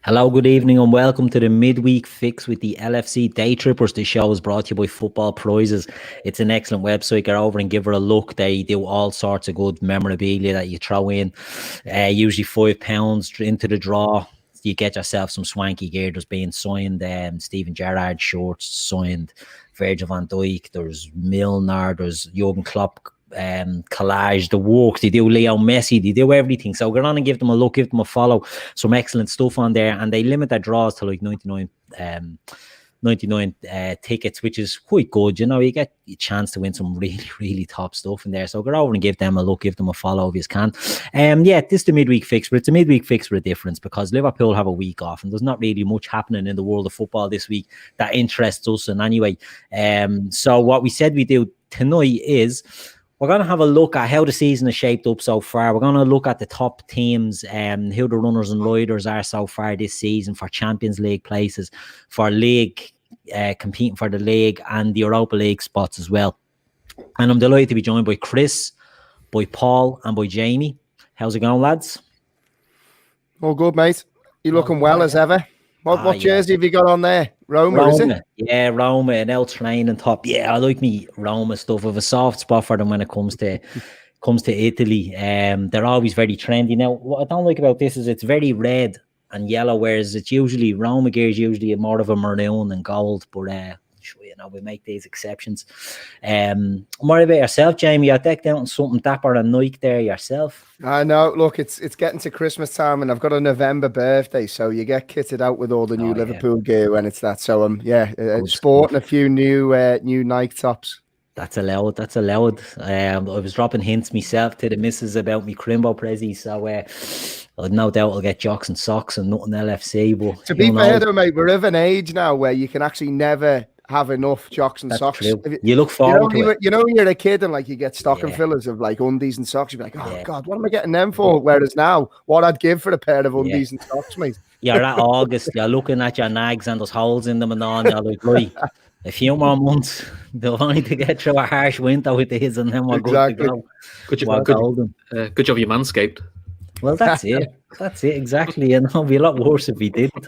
Hello, good evening, and welcome to the Midweek Fix with the LFC Daytrippers. The show is brought to you by Football Prizes. It's an excellent website. Get over and give her a look. They do all sorts of good memorabilia that you throw in. Usually £5 into the draw. You get yourself some swanky gear. There's being signed Steven Gerrard shorts, signed Virgil van Dijk. There's Milner. There's Jurgen Klopp collage, the works they do, Leo Messi, they do everything. So get on and give them a look, give them a follow. Some excellent stuff on there, and they limit their draws to like 99 tickets, which is quite good. You know, you get a chance to win some really top stuff in there. So get over and give them a look, give them a follow if you can. Yeah, this is the midweek fix, but it's a midweek fix with a difference because Liverpool have a week off and there's not really much happening in the world of football this week that interests us in any way. So what we said we do tonight is we're going to have a look at how the season is shaped up so far. We're going to look at the top teams, who the runners and riders are so far this season for Champions League places, for league, competing for the league and the Europa League spots as well. And I'm delighted to be joined by Chris, by Paul and by Jamie. How's it going, lads? All good, mate. You looking well as ever. What jersey have you got on there? Roma, is it? Yeah, Roma and El Training top. Yeah, I like me Roma stuff. I have a soft spot for them when it comes to Italy. They're always very trendy. Now, what I don't like about this is it's very red and yellow, whereas it's usually Roma gear is usually more of a maroon and gold. But you know, we make these exceptions. More about yourself, Jamie. You're decked out in something dapper and Nike there yourself. I know. Look, it's getting to Christmas time, and I've got a November birthday, so you get kitted out with all the new Liverpool gear when it's that. So sporting a few new Nike tops. That's allowed. I was dropping hints myself to the missus about me Crimbo Prezi, so I've no doubt I'll get jocks and socks and nothing LFC. But to be fair though, mate, we're of an age now where you can actually never have enough jocks and socks. You look forward to it. You know, when you're a kid and like you get stocking fillers of like undies and socks, you'd be like, God, what am I getting them for? Whereas now, what I'd give for a pair of undies and socks, mate. You're at August, you're looking at your nags and there's holes in them and all, and you're like, right, a few more months, they'll only to get through a harsh winter with this, and then we're good to go. Good job you manscaped. Well, that's it. That's it, exactly. And it'll be a lot worse if we didn't.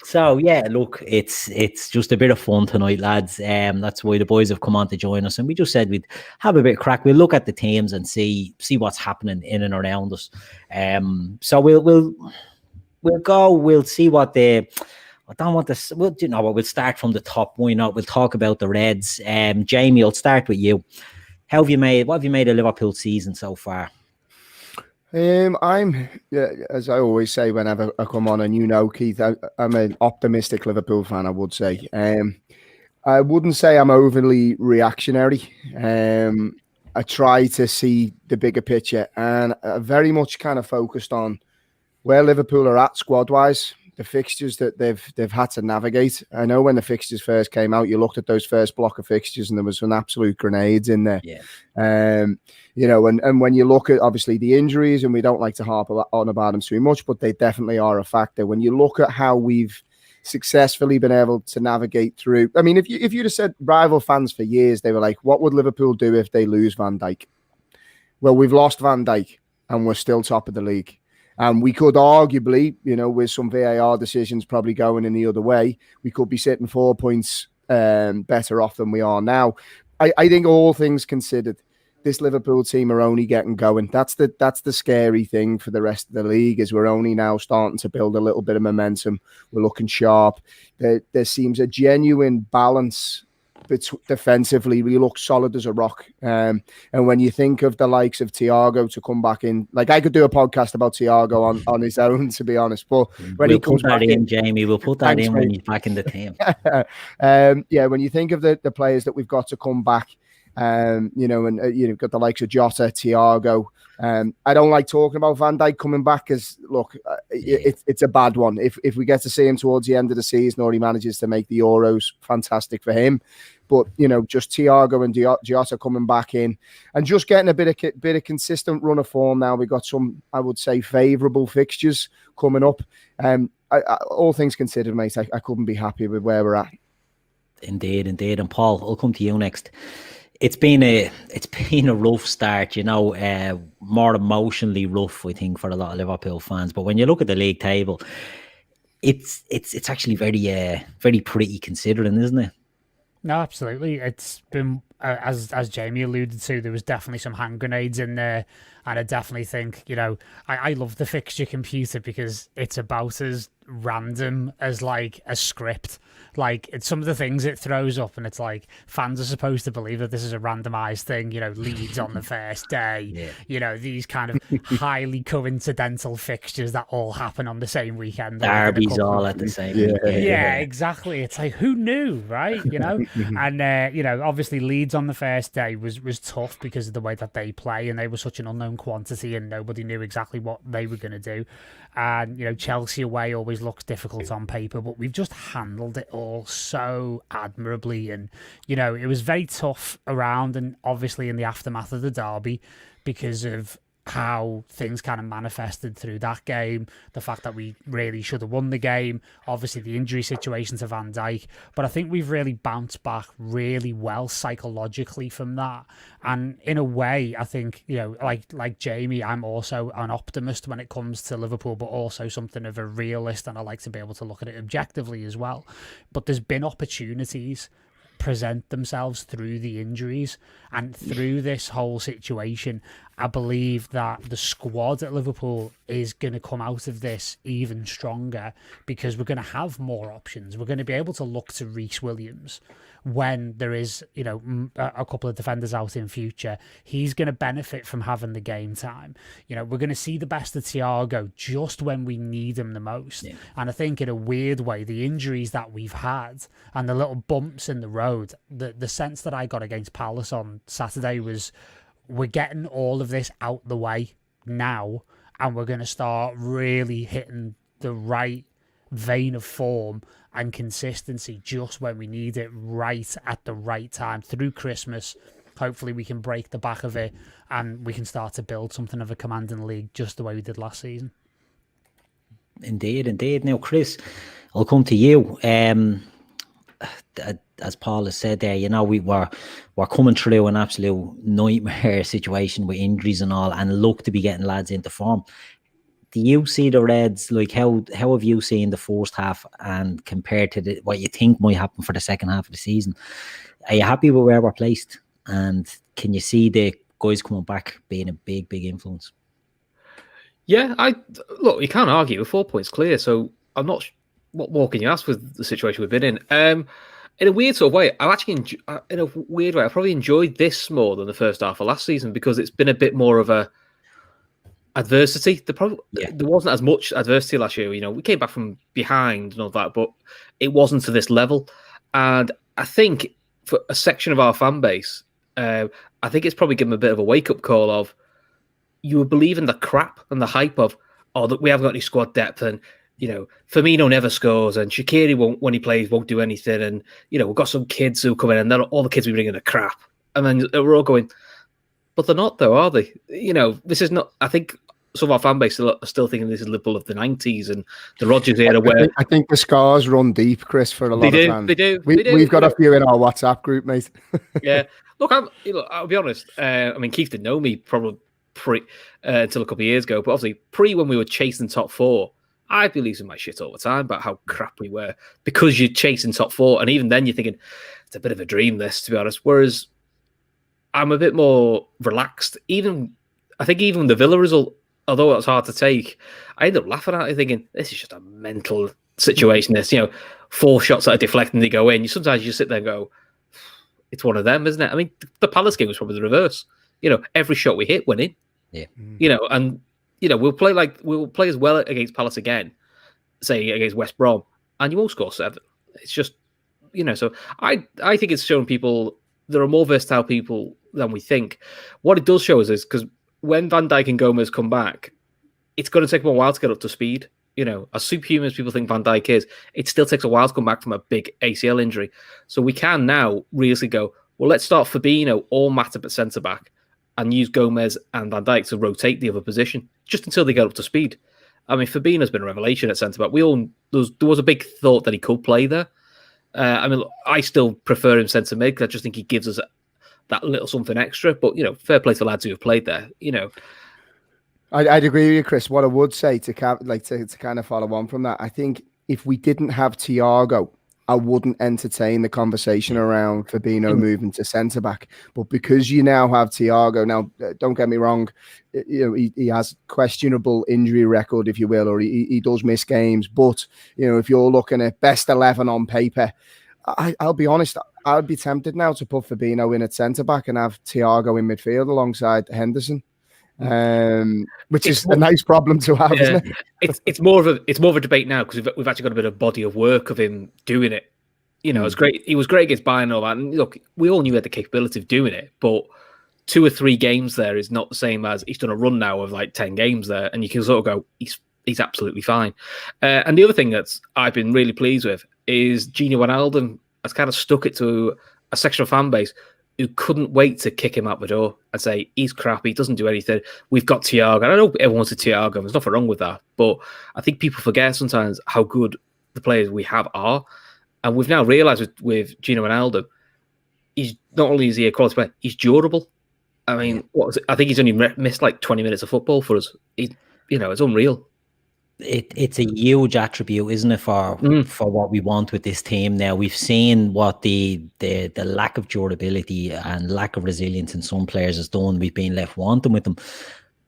So yeah, look, it's just a bit of fun tonight, lads. That's why the boys have come on to join us, and we just said we'd have a bit of crack. We'll look at the teams and see what's happening in and around us. So we'll go. We'll see what the. I don't want this. Well, you know what? We'll start from the top. Why not? We'll talk about the Reds. Jamie, I'll start with you. What have you made of Liverpool season so far? I'm, as I always say whenever I come on, and you know, Keith, I'm an optimistic Liverpool fan, I would say. I wouldn't say I'm overly reactionary. I try to see the bigger picture, and I very much kind of focused on where Liverpool are at squad-wise, the fixtures that they've had to navigate. I know when the fixtures first came out, you looked at those first block of fixtures and there was some absolute grenades in there. Yeah. You know, and when you look at obviously the injuries, and we don't like to harp on about them too much, but they definitely are a factor. When you look at how we've successfully been able to navigate through, I mean, if you'd have said rival fans for years, they were like, what would Liverpool do if they lose Van Dijk? Well, we've lost Van Dijk and we're still top of the league. And we could arguably, you know, with some VAR decisions probably going in the other way, we could be sitting 4 points better off than we are now. I think all things considered, this Liverpool team are only getting going. That's the scary thing for the rest of the league, is we're only now starting to build a little bit of momentum. We're looking sharp. There seems a genuine balance. Defensively, we look solid as a rock. And when you think of the likes of THIAGO to come back in, like I could do a podcast about THIAGO on his own, to be honest. But when he comes back in, Jamie, we'll put that in when he's back in the team. Yeah, when you think of the players that we've got to come back, You know, and you know, got the likes of Jota, Thiago. I don't like talking about Van Dijk coming back because, look, it's a bad one. If we get to see him towards the end of the season or he manages to make the Euros, fantastic for him. But, you know, just Thiago and Jota coming back in and just getting a bit of consistent run of form now. We've got some, I would say, favourable fixtures coming up. All things considered, mate, I couldn't be happy with where we're at. Indeed. And Paul, I'll come to you next. It's been a rough start, you know, more emotionally rough, I think, for a lot of Liverpool fans. But when you look at the league table, it's actually very pretty considering, isn't it? No, absolutely. It's been, as Jamie alluded to, there was definitely some hand grenades in there. And I definitely think, you know, I love the fixture computer because it's about as random as like a script. Like, it's some of the things it throws up, and it's like fans are supposed to believe that this is a randomized thing, you know, Leeds on the first day, you know, these kind of highly coincidental fixtures that all happen on the same weekend. Derby's all at the same weekend. Yeah, exactly. It's like, who knew, right? You know, and, you know, obviously Leeds on the first day was tough because of the way that they play, and they were such an unknown quantity and nobody knew exactly what they were going to do. And, you know, Chelsea away always looks difficult on paper, but we've just handled it all so admirably. And, you know, it was very tough around and obviously in the aftermath of the derby because of how things kind of manifested through that game, the fact that we really should have won the game, obviously the injury situation to Van Dijk, but I think we've really bounced back really well psychologically from that. And in a way, I think, you know, like Jamie, I'm also an optimist when it comes to Liverpool, but also something of a realist, and I like to be able to look at it objectively as well. But there's been opportunities present themselves through the injuries and through this whole situation. I believe that the squad at Liverpool is going to come out of this even stronger because we're going to have more options. We're going to be able to look to Reece Williams when there is, you know, a couple of defenders out in future. He's going to benefit from having the game time. You know, we're going to see the best of Thiago just when we need him the most. Yeah. And I think in a weird way, the injuries that we've had and the little bumps in the road, the sense that I got against Palace on Saturday was we're getting all of this out the way now, and we're going to start really hitting the right vein of form and consistency just when we need it, right at the right time through Christmas. Hopefully we can break the back of it and we can start to build something of a commanding league just the way we did last season. Indeed. Now, Chris, I'll come to you. As Paul has said there, you know, we're coming through an absolute nightmare situation with injuries and all, and look to be getting lads into form. Do you see the Reds, like, how have you seen the first half and compared to what you think might happen for the second half of the season? Are you happy with where we're placed? And can you see the guys coming back being a big influence? Yeah, look, you can't argue. 4 points clear, so I'm not. What more can you ask with the situation we've been in? In a weird sort of way, I probably enjoyed this more than the first half of last season because it's been a bit more of a adversity. There wasn't as much adversity last year. You know, we came back from behind and all that, but it wasn't to this level. And I think for a section of our fan base, I think it's probably given a bit of a wake-up call of you were believing the crap and the hype of, that we haven't got any squad depth, and, you know, Firmino never scores, and Shaqiri when he plays won't do anything, and, you know, we've got some kids who come in and all the kids we bring in are crap. And then we're all going, but they're not though, are they? You know, this is not, I think some of our fan base are still thinking this is Liverpool of the 90s and the Rodgers era where... I think the scars run deep, Chris, for a lot of fans. They do. We've got a few in our WhatsApp group, mate. Yeah. Look, I'll be honest. I mean, Keith didn't know me probably until a couple of years ago, but obviously when we were chasing top four, I'd be losing my shit all the time about how crap we were because you're chasing top four, and even then you're thinking, it's a bit of a dream, this, to be honest. Whereas I'm a bit more relaxed. I think even the Villa result, although it was hard to take, I ended up laughing at it thinking, this is just a mental situation. This, you know, 4 shots that are deflecting, they go in. Sometimes you sit there and go, it's one of them, isn't it? I mean, the Palace game was probably the reverse. You know, every shot we hit went in. Yeah. You know, and, you know, we'll play as well against Palace again, say against West Brom, and you won't score 7. It's just, you know, so I think it's showing people there are more versatile people than we think. What it does show us is because when Van Dijk and Gomez come back, it's going to take them a while to get up to speed. You know, as superhuman as people think Van Dijk is, it still takes a while to come back from a big ACL injury. So we can now really go, well, let's start Fabinho or Matip at centre-back and use Gomez and Van Dijk to rotate the other position just until they get up to speed. I mean, Fabinho's been a revelation at centre-back. There was a big thought that he could play there. I mean, I still prefer him centre-mid because I just think he gives us that little something extra. But, you know, fair play to the lads who have played there, you know. I'd agree with you, Chris. What I would say to kind of follow on from that, I think if we didn't have Thiago, I wouldn't entertain the conversation around Fabinho moving to centre back. But because you now have Thiago, now don't get me wrong, you know he has questionable injury record, if you will, or he does miss games. But you know, if you're looking at best 11 on paper, I'll be honest, I'd be tempted now to put Fabinho in at centre back and have Thiago in midfield alongside Henderson. Which is a nice problem to have, isn't it? It's more of a debate now because we've actually got a bit of body of work of him doing it. You know, it's great. He was great against Bayern and all that. And look, we all knew he had the capability of doing it, but 2 or 3 games there is not the same as he's done a run now of like 10 games there, and you can sort of go, he's absolutely fine. And the other thing that I've been really pleased with is Gino Wijnaldum has kind of stuck it to a section of fan base who couldn't wait to kick him out the door and say, he's crap, he doesn't do anything. We've got Thiago. I know everyone wants a Thiago. There's nothing wrong with that. But I think people forget sometimes how good the players we have are. And we've now realised with Gino Wijnaldum, he's not only is he a quality player, he's durable. I mean, I think he's only missed like 20 minutes of football for us. It's unreal. It's a huge attribute, isn't it, for what we want with this team now. We've seen what the lack of durability and lack of resilience in some players has done. We've been left wanting with them.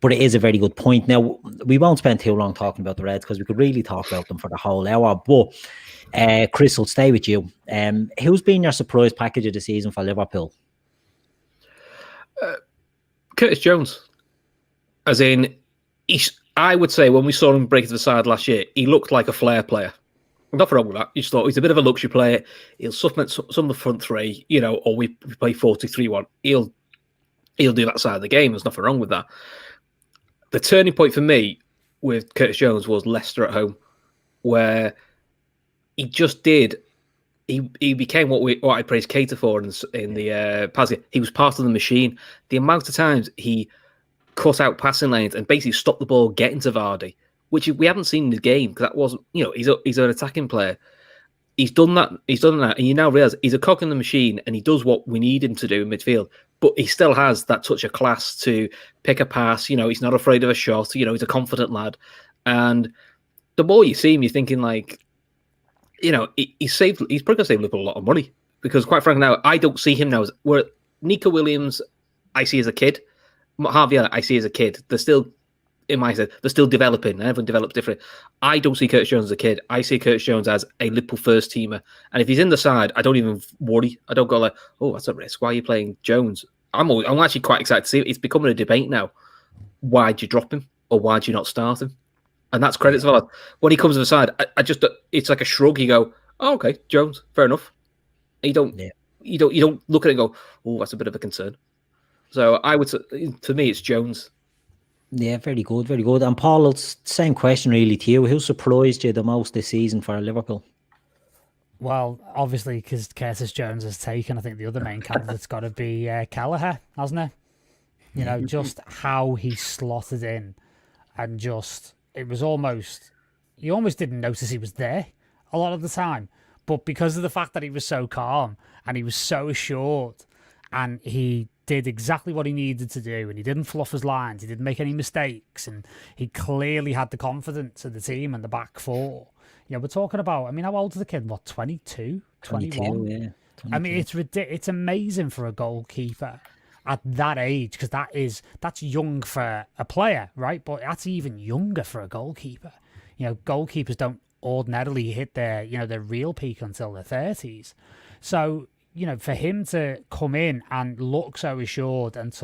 But it is a very good point. Now, we won't spend too long talking about the Reds because we could really talk about them for the whole hour. But Chris, will stay with you. Who's been your surprise package of the season for Liverpool? Curtis Jones. As in, I would say when we saw him break to the side last year, he looked like a flair player. Nothing wrong with that. You just thought he's a bit of a luxury player. He'll supplement some of the front three, you know, or we play 4-2-3-1. He'll do that side of the game. There's nothing wrong with that. The turning point for me with Curtis Jones was Leicester at home, where he just did. He became what I praised Keita for in the past. He was part of the machine. The amount of times he cut out passing lanes and basically stopped the ball getting to Vardy, which we haven't seen in the game because that wasn't, you know, he's an attacking player. He's done that, and you now realise he's a cog in the machine and he does what we need him to do in midfield, but he still has that touch of class to pick a pass. You know, he's not afraid of a shot. You know, he's a confident lad. And the more you see him, you're thinking like, you know, he's probably going to save Liverpool a lot of money because quite frankly now, I don't see him now as, where Nico Williams, I see as a kid. Javier, I see as a kid. They're still, in my head, they're still developing. And everyone develops different. I don't see Curtis Jones as a kid. I see Curtis Jones as a Liverpool first teamer. And if he's in the side, I don't even worry. I don't go like, oh, that's a risk. Why are you playing Jones? I'm actually quite excited to see it. It's becoming a debate now. Why'd you drop him? Or why'd you not start him? And that's credit to Salah. When he comes to the side, I just, it's like a shrug. You go, oh, okay, Jones, fair enough. You don't look at it and go, oh, that's a bit of a concern. So I would say, to me, it's Jones. Yeah, very good, very good. And Paul, it's the same question really to you. Who surprised you the most this season for Liverpool? Well, obviously, because Curtis Jones has taken, I think the other main candidate's got to be Kelleher, hasn't it? You know, just how he slotted in and just, it was almost, you almost didn't notice he was there a lot of the time. But because of the fact that he was so calm and he was so assured and he did exactly what he needed to do and he didn't fluff his lines, he didn't make any mistakes, and he clearly had the confidence of the team and the back four. You know, we're talking about, I mean, how old is the kid? What, 22? 21? Yeah. 22. I mean, it's amazing for a goalkeeper at that age, because that's young for a player, right? But that's even younger for a goalkeeper. You know, goalkeepers don't ordinarily hit their real peak until their 30s. So, you know, for him to come in and look so assured, and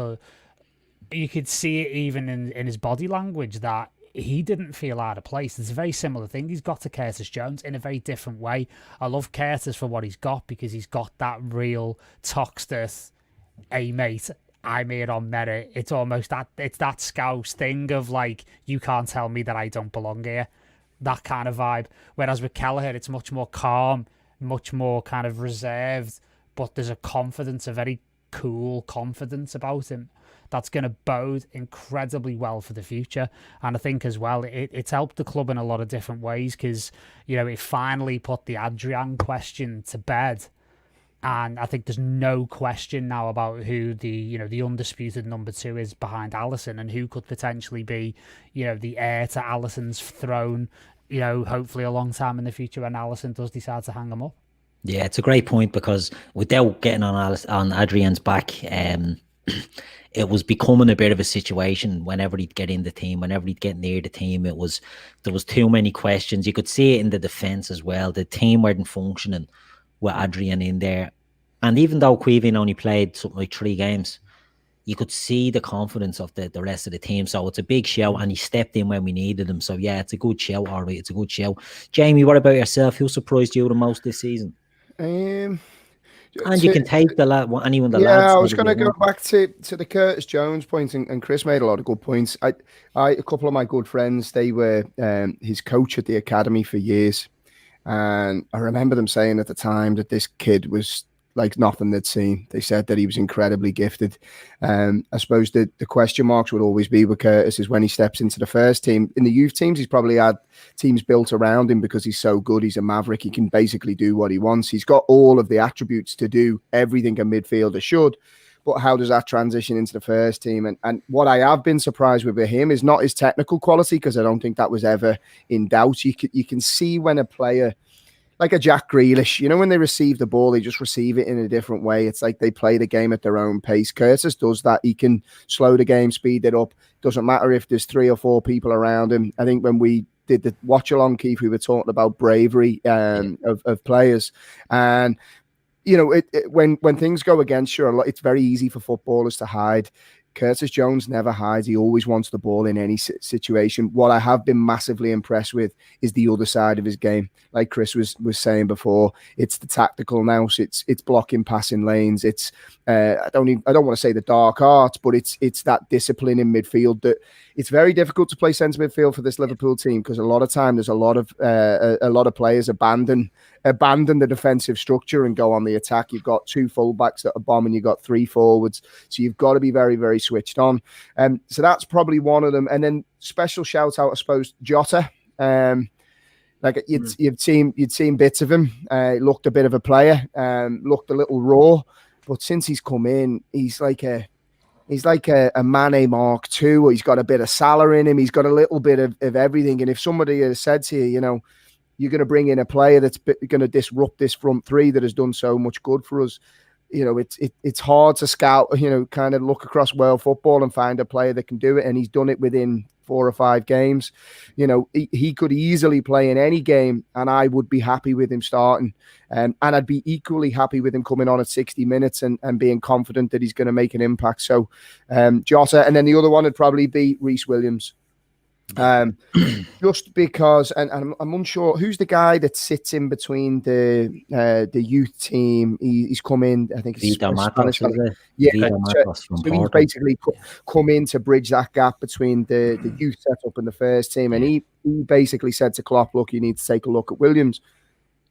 you could see it even in his body language that he didn't feel out of place. It's a very similar thing he's got to Curtis Jones in a very different way. I love Curtis for what he's got, because he's got that real Toxteth, hey mate, I'm here on merit. It's almost that Scouse thing of like, you can't tell me that I don't belong here. That kind of vibe. Whereas with Kelleher, it's much more calm, much more kind of reserved, but there's a confidence, a very cool confidence about him that's going to bode incredibly well for the future. And I think as well, it's helped the club in a lot of different ways, because, you know, it finally put the ADRIAN question to bed. And I think there's no question now about who the undisputed number 2 is behind Alisson, and who could potentially be, you know, the heir to Alisson's throne, you know, hopefully a long time in the future when Alisson does decide to hang him up. Yeah, it's a great point, because without getting on Adrian's back, it was becoming a bit of a situation whenever he'd get in the team, whenever he'd get near the team. There was too many questions. You could see it in the defence as well. The team weren't functioning with Adrian in there. And even though Queevin only played something like 3 games, you could see the confidence of the rest of the team. So it's a big show, and he stepped in when we needed him. So yeah, it's a good show. All right, it's a good show. Jamie, what about yourself? Who surprised you the most this season? And you can take anyone the lads. Yeah, I was going to go back to the Curtis Jones point, and Chris made a lot of good points. A couple of my good friends, they were his coach at the academy for years, and I remember them saying at the time that this kid was like nothing they'd seen. They said that he was incredibly gifted. I suppose the question marks would always be with Curtis is when he steps into the first team. In the youth teams, he's probably had teams built around him because he's so good. He's a maverick. He can basically do what he wants. He's got all of the attributes to do everything a midfielder should. But how does that transition into the first team? And what I have been surprised with him is not his technical quality, because I don't think that was ever in doubt. You can see when a player, like a Jack Grealish, you know, when they receive the ball, they just receive it in a different way. It's like they play the game at their own pace. Curtis does that. He can slow the game, speed it up. Doesn't matter if there's 3 or 4 people around him. I think when we did the watch along, Keith, we were talking about bravery of players. And, you know, when things go against you, it's very easy for footballers to hide. Curtis Jones never hides. He always wants the ball in any situation. What I have been massively impressed with is the other side of his game. Like Chris was saying before, it's the tactical now. So it's blocking, passing lanes. It's I don't want to say the dark art, but it's that discipline in midfield that it's very difficult to play centre midfield for this Liverpool team, because a lot of time there's a lot of players abandon the defensive structure and go on the attack. You've got 2 fullbacks that are bombing. You've got 3 forwards. So you've got to be very, very switched on. So that's probably one of them. And then special shout out, I suppose, Jota. Like you'd seen bits of him. Looked a bit of a player. Looked a little raw. But since he's come in, he's like a Mane Mark II, or he's got a bit of Salah in him. He's got a little bit of everything. And if somebody has said to you, you know, you're going to bring in a player that's going to disrupt this front 3 that has done so much good for us, you know, it's hard to scout, you know, kind of look across world football and find a player that can do it. And he's done it within 4 or 5 games. You know, he could easily play in any game, and I would be happy with him starting. And I'd be equally happy with him coming on at 60 minutes and being confident that he's going to make an impact. So Jota, and then the other one would probably be Reece Williams. Just because, and I'm unsure who's the guy that sits in between the youth team. He's come in, I think it's Spanish. So he's basically come in to bridge that gap between the youth setup and the first team. And he basically said to Klopp, look, you need to take a look at Williams.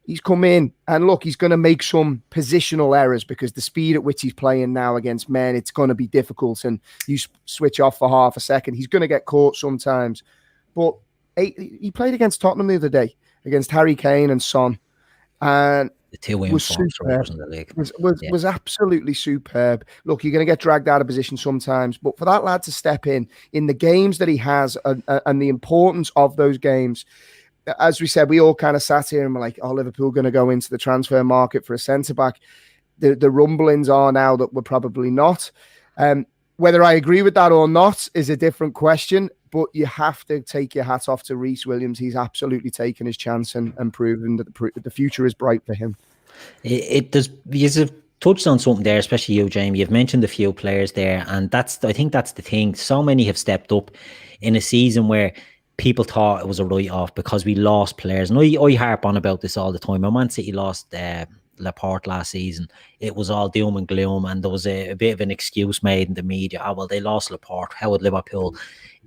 He's come in and look, he's going to make some positional errors because the speed at which he's playing now against men, it's going to be difficult. And you switch off for half a second, he's going to get caught sometimes. But he played against Tottenham the other day, against Harry Kane and Son. And the 2 wins was absolutely superb. Look, you're going to get dragged out of position sometimes, but for that lad to step in the games that he has and the importance of those games, as we said, we all kind of sat here and were like, oh, Liverpool going to go into the transfer market for a centre-back. The rumblings are now that we're probably not. Whether I agree with that or not is a different question, but you have to take your hat off to Reece Williams. He's absolutely taken his chance and proven that the future is bright for him. You've touched on something there, especially you, Jamie. You've mentioned a few players there, and I think that's the thing. So many have stepped up in a season where people thought it was a write-off because we lost players. And I harp on about this all the time. When Man City lost Laporte last season, it was all doom and gloom, and there was a bit of an excuse made in the media. Oh, well, they lost Laporte. How would Liverpool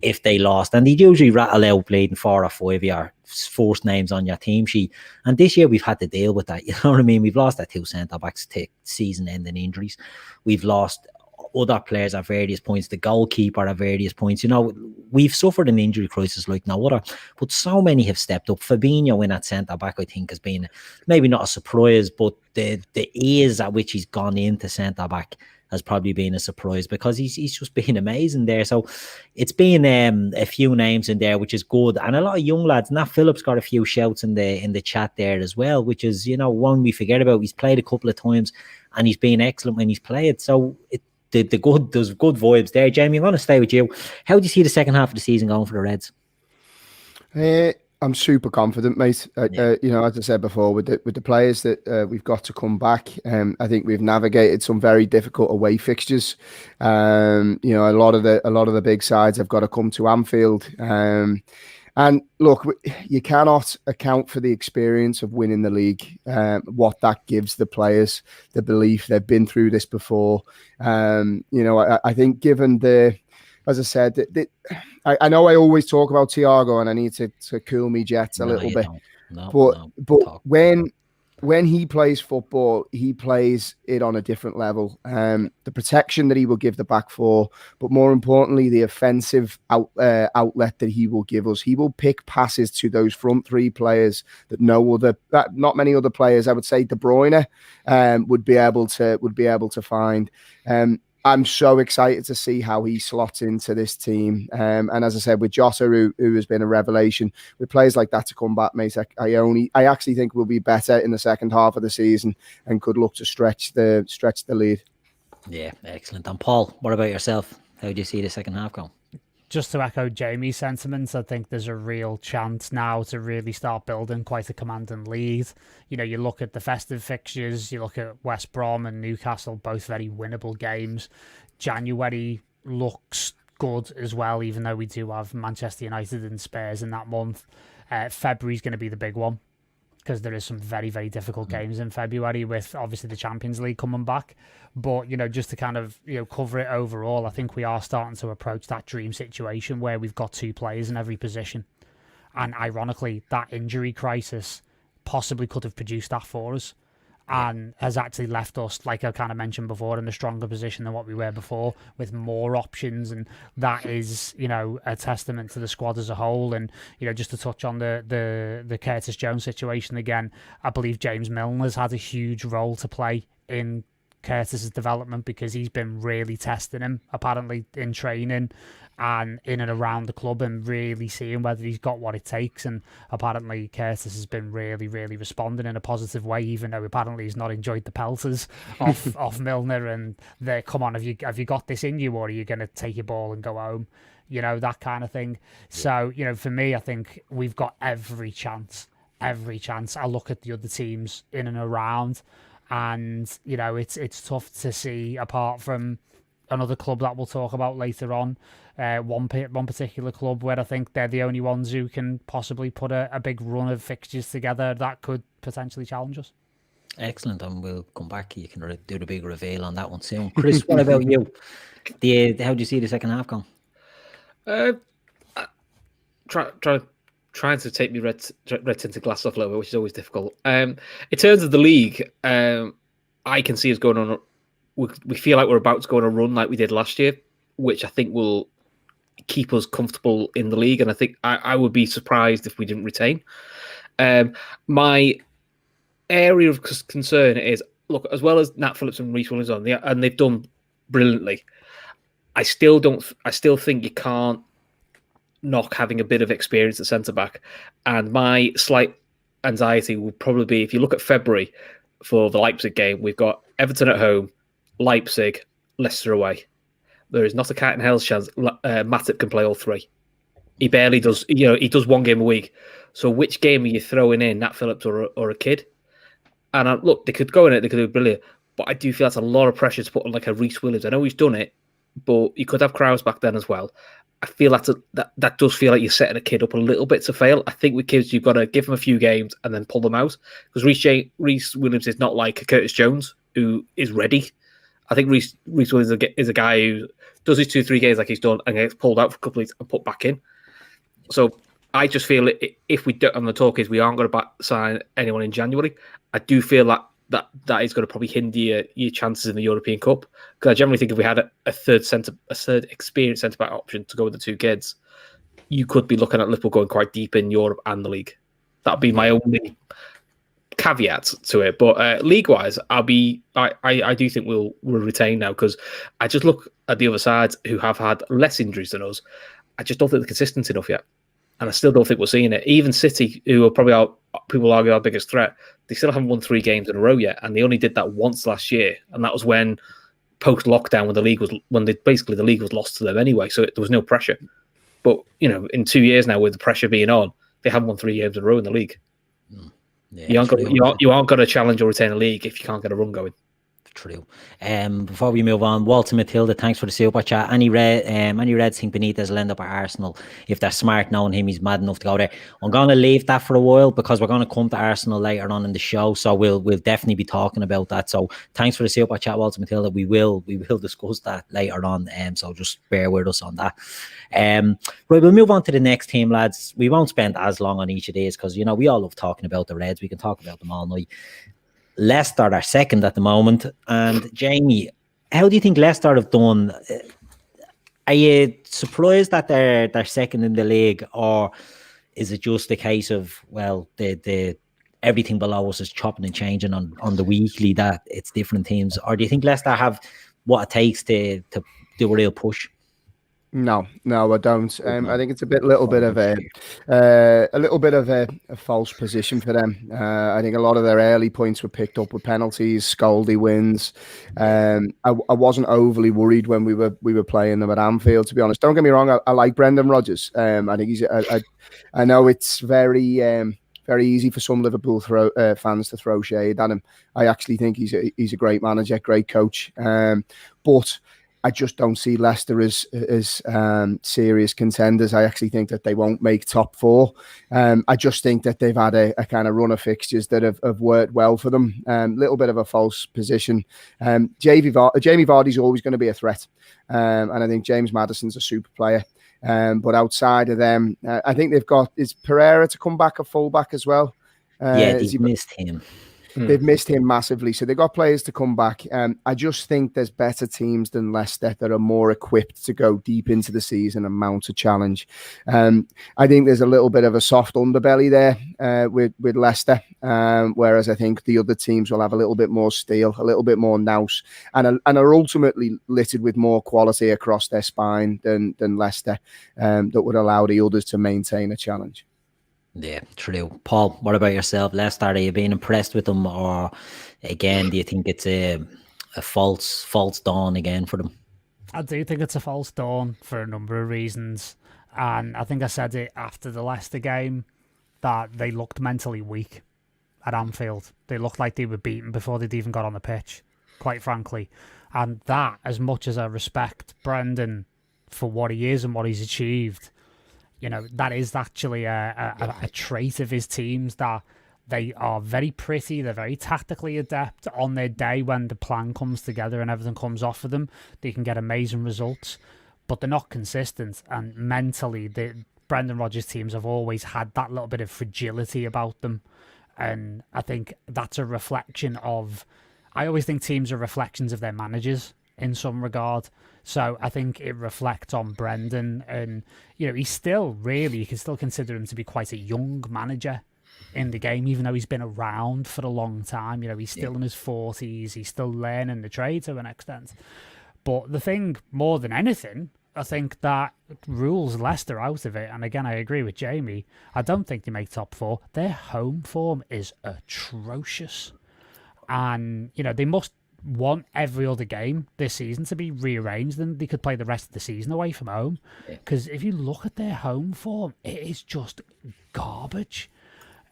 if they lost? And they'd usually rattle out bleeding 4 or 5 of your first names on your team sheet. And this year we've had to deal with that. You know what I mean? We've lost our 2 centre-backs to season-ending injuries. We've lost other players at various points, the goalkeeper at various points. You know, we've suffered an injury crisis like no other, but so many have stepped up. Fabinho in at centre-back, I think, has been maybe not a surprise, but the ease at which he's gone into centre-back has probably been a surprise because he's just been amazing there. So it's been a few names in there, which is good, and a lot of young lads. Nat Phillips got a few shouts in the chat there as well, which is, you know, one we forget about. He's played a couple of times and he's been excellent when he's played. So there's good vibes there. Jamie, I'm going to stay with you. How do you see the second half of the season going for the Reds? I'm super confident, mate. You know, as I said before, with the players that we've got to come back, I think we've navigated some very difficult away fixtures. You know, a lot of the big sides have got to come to Anfield. And look, you cannot account for the experience of winning the league, what that gives the players, the belief they've been through this before. You know, I think given as I said, I know I always talk about THIAGO and I need to cool me jets a little bit. But when he plays football, he plays it on a different level. The protection that he will give the back four, but more importantly, the offensive outlet that he will give us. He will pick passes to those front 3 players that not many other players, I would say De Bruyne, would be able to find. I'm so excited to see how he slots into this team. And as I said, with Jota, who has been a revelation, with players like that to come back, mate, I actually think we'll be better in the second half of the season and could look to stretch the lead. Yeah, excellent. And Paul, what about yourself? How do you see the second half going? Just to echo Jamie's sentiments, I think there's a real chance now to really start building quite a commanding lead. You know, you look at the festive fixtures, you look at West Brom and Newcastle, both very winnable games. January looks good as well, even though we do have Manchester United and Spurs in that month. February's going to be the big one, because there is some very, very difficult games in February with obviously the Champions League coming back. But, you know, just to kind of, you know, cover it overall, I think we are starting to approach that dream situation where we've got 2 players in every position. And ironically, that injury crisis possibly could have produced that for us and has actually left us, like I kind of mentioned before, in a stronger position than what we were before, with more options. And that is, you know, a testament to the squad as a whole. And, you know, just to touch on the Curtis Jones situation again, I believe James Milner's had a huge role to play in Curtis's development, because he's been really testing him apparently in training and in and around the club, and really seeing whether he's got what it takes. And apparently Curtis has been really, really responding in a positive way, even though apparently he's not enjoyed the pelters off Milner and the come on, have you got this in you, or are you going to take your ball and go home? You know, that kind of thing. So, you know, for me, I think we've got every chance. I look at the other teams in and around, and, you know, it's tough to see, apart from another club that we'll talk about later on, one particular club where I think they're the only ones who can possibly put a big run of fixtures together that could potentially challenge us. Excellent, and we'll come back. You can do the big reveal on that one soon. Chris, what about you? How do you see the second half going? Trying to take me red tinted glass off a little bit, which is always difficult. In terms of the league, I can see us going on. We feel like we're about to go on a run like we did last year, which I think will keep us comfortable in the league. And I think I would be surprised if we didn't retain. My area of concern is, look, as well as Nat Phillips and Reece Williams and they've done brilliantly. I still think you can't knock having a bit of experience at centre back. And my slight anxiety will probably be, if you look at February for the Leipzig game, we've got Everton at home, Leipzig, Leicester away. There is not a cat in hell's chance Matip can play all 3. He barely does. You know, he does 1 game a week. So which game are you throwing in, Nat Phillips or a kid? And look, they could go in it, they could do brilliant. But I do feel that's a lot of pressure to put on like a Reece Williams. I know he's done it, but you could have crowds back then as well. I feel that does feel like you're setting a kid up a little bit to fail. I think with kids, you've got to give them a few games and then pull them out, because Reece Williams is not like Curtis Jones, who is ready. I think Reece Williams is a guy who does his 2-3 games like he's done and gets pulled out for a couple of weeks and put back in. So I just feel if we don't, and the talk is we aren't going to sign anyone in January, I do feel that is going to probably hinder your chances in the European Cup. Because I generally think if we had a third experienced centre-back option to go with the two kids, you could be looking at Liverpool going quite deep in Europe and the league. That'd be my only caveat to it. But league-wise, I do think we'll retain now, because I just look at the other side who have had less injuries than us. I just don't think they're consistent enough yet. And I still don't think we're seeing it. Even City, who are probably people argue our biggest threat, they still haven't won 3 games in a row yet. And they only did that once last year. And that was when post-lockdown, when the league was lost to them anyway. So there was no pressure. But, in 2 years now, with the pressure being on, they haven't won 3 games in a row in the league. Yeah, you aren't going to challenge or retain a league if you can't get a run going. True. Before we move on, Walter Matilda, thanks for the super chat. Any Reds think Benitez will end up at Arsenal? If they're smart knowing him, he's mad enough to go there. I'm going to leave that for a while, because we're going to come to Arsenal later on in the show, so we'll definitely be talking about that. So thanks for the super chat, Walter Matilda. We will discuss that later on, so just bear with us on that. Right, we'll move on to the next team, lads. We won't spend as long on each of these, because we all love talking about the Reds. We can talk about them all night. Leicester are second at the moment. And Jamie, how do you think Leicester have done? Are you surprised that they're second in the league, or is it just a case of, well, the everything below us is chopping and changing on the weekly, that it's different teams? Or do you think Leicester have what it takes to do a real push? No, I don't. I think it's a little bit of a false position for them. I think a lot of their early points were picked up with penalties, Scaldy wins. I wasn't overly worried when we were playing them at Anfield, to be honest. Don't get me wrong, I like Brendan Rodgers. I think I know it's very easy for some Liverpool fans to throw shade at him. I actually think he's a great manager, great coach. But I just don't see Leicester as serious contenders. I actually think that they won't make top 4. I just think that they've had a kind of run of fixtures that have worked well for them. Little bit of a false position. Jamie Vardy's always going to be a threat. And I think James Maddison's a super player. But outside of them, I think is Pereira to come back a fullback as well. They've missed him. They've missed him massively. So they've got players to come back. I just think there's better teams than Leicester that are more equipped to go deep into the season and mount a challenge. I think there's a little bit of a soft underbelly there with Leicester, whereas I think the other teams will have a little bit more steel, a little bit more nous, and are ultimately littered with more quality across their spine than Leicester, that would allow the others to maintain a challenge. Yeah, true. Paul, what about yourself? Leicester, are you being impressed with them, or again, do you think it's a false dawn again for them? I do think it's a false dawn for a number of reasons, and I think I said it after the Leicester game that they looked mentally weak at Anfield. They looked like they were beaten before they'd even got on the pitch, quite frankly. And that, as much as I respect Brendan for what he is and what he's achieved, that is actually a trait of his teams, that they are very pretty, they're very tactically adept. On their day when the plan comes together and everything comes off of them, they can get amazing results, but they're not consistent. And mentally, the Brendan Rodgers teams have always had that little bit of fragility about them. And I think that's a reflection of... I always think teams are reflections of their managers in some regard. So I think it reflects on Brendan, and he's still you can still consider him to be quite a young manager in the game, even though he's been around for a long time. He's still in his 40s, he's still learning the trade to an extent. But the thing, more than anything, I think that rules Leicester out of it. And again, I agree with Jamie. I don't think they make top 4. Their home form is atrocious. And, they must want every other game this season to be rearranged, and they could play the rest of the season away from home. Because if you look at their home form, it is just garbage.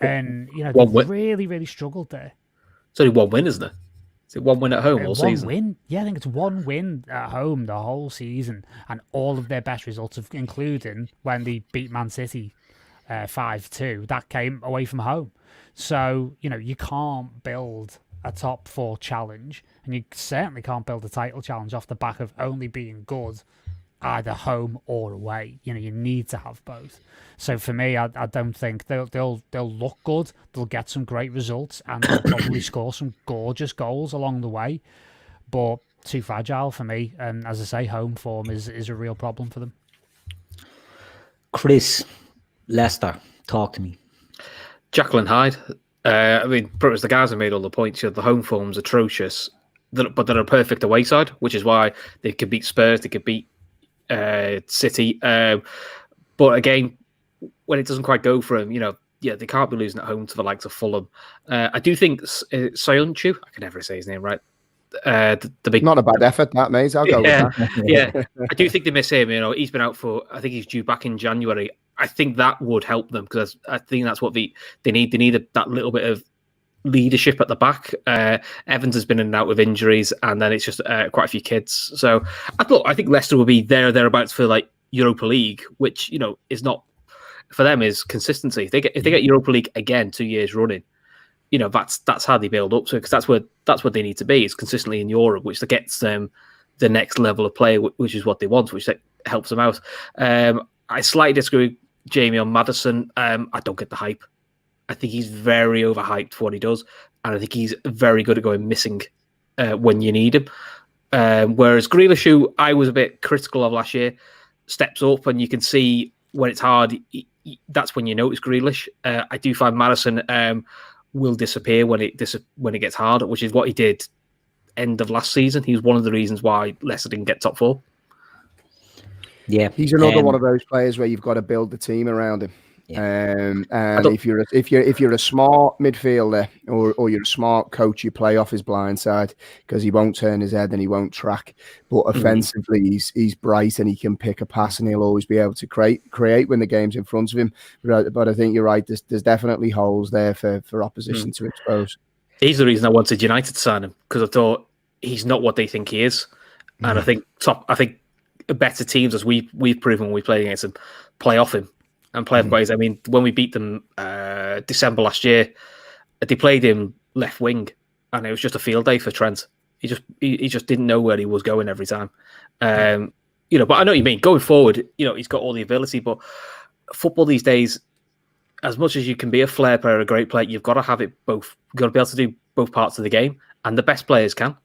And, they've really, really struggled there. It's only one win, isn't it? Is it one win at home all One season? win. Yeah, I think it's one win at home the whole season, and all of their best results, including when they beat Man City 5-2, that came away from home. So, you can't build a top 4 challenge, and you certainly can't build a title challenge off the back of only being good either home or away. You need to have both. So for me, I don't think they'll look good. They'll get some great results, and they'll probably score some gorgeous goals along the way. But too fragile for me. And as I say, home form is a real problem for them. Chris, Leicester, talk to me. Jacqueline Hyde. Pretty much the guys have made all the points. The home form's atrocious, but they're a perfect away side, which is why they could beat Spurs, they could beat City. But again, when it doesn't quite go for them, they can't be losing at home to the likes of Fulham. I do think Soyuncu, I can never say his name right. The big, not a bad effort, that, mate. I'll go with that. Yeah, I do think they miss him. He's been out for, I think he's due back in January. I think that would help them, because I think that's what they need. They need that little bit of leadership at the back. Evans has been in and out with injuries, and then it's just quite a few kids. So I think Leicester will be thereabouts for like Europa League, which is not for them, is consistency. If they get Europa League again 2 years running, that's how they build up to it, because that's what they need to be, is consistently in Europe, which gets them the next level of play, which is what they want, which helps them out. I slightly disagree with Jamie on Maddison. I don't get the hype. I think he's very overhyped for what he does, and I think he's very good at going missing when you need him. Whereas Grealish, who I was a bit critical of last year, steps up, and you can see when it's hard, that's when you notice Grealish. I do find Maddison will disappear when it gets hard, which is what he did end of last season. He was one of the reasons why Leicester didn't get top 4. Yeah, he's another one of those players where you've got to build the team around him. Yeah. And if you're a smart midfielder or you're a smart coach, you play off his blind side, because he won't turn his head and he won't track. But offensively, he's bright and he can pick a pass, and he'll always be able to create when the game's in front of him. But I think you're right. There's definitely holes there for opposition to expose. He's the reason I wanted United to sign him, because I thought he's not what they think he is, and I think better teams, as we've proven when we played against them, play off him. And play him ways. I mean, when we beat them December last year, they played him left wing, and it was just a field day for Trent. He just didn't know where he was going every time. But I know what you mean. Going forward, he's got all the ability, but football these days, as much as you can be a flair player, a great player, you've got to have it both. You've got to be able to do both parts of the game, and the best players can.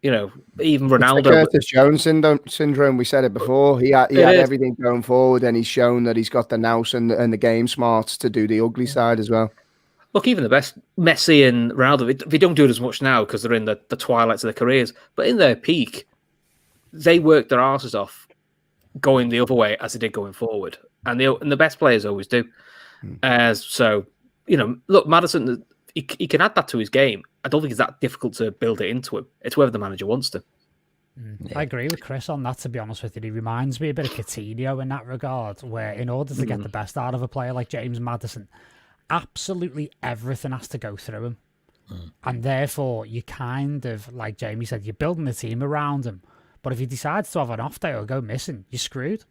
Even Ronaldo. Curtis Jones syndrome. We said it before. He had everything going forward, and he's shown that he's got the nous and the game smarts to do the ugly side as well. Look, even the best, Messi and Ronaldo, they don't do it as much now because they're in the twilights of their careers. But in their peak, they worked their asses off going the other way as they did going forward. And the best players always do. So, look, Maddison, he can add that to his game. I don't think it's that difficult to build it into him. It's whether the manager wants to. I agree with Chris on that, to be honest with you. He reminds me a bit of Coutinho in that regard, where in order to get the best out of a player like James Maddison, absolutely everything has to go through him. And therefore, you kind of, like Jamie said, you're building a team around him. But if he decides to have an off day or go missing, you're screwed.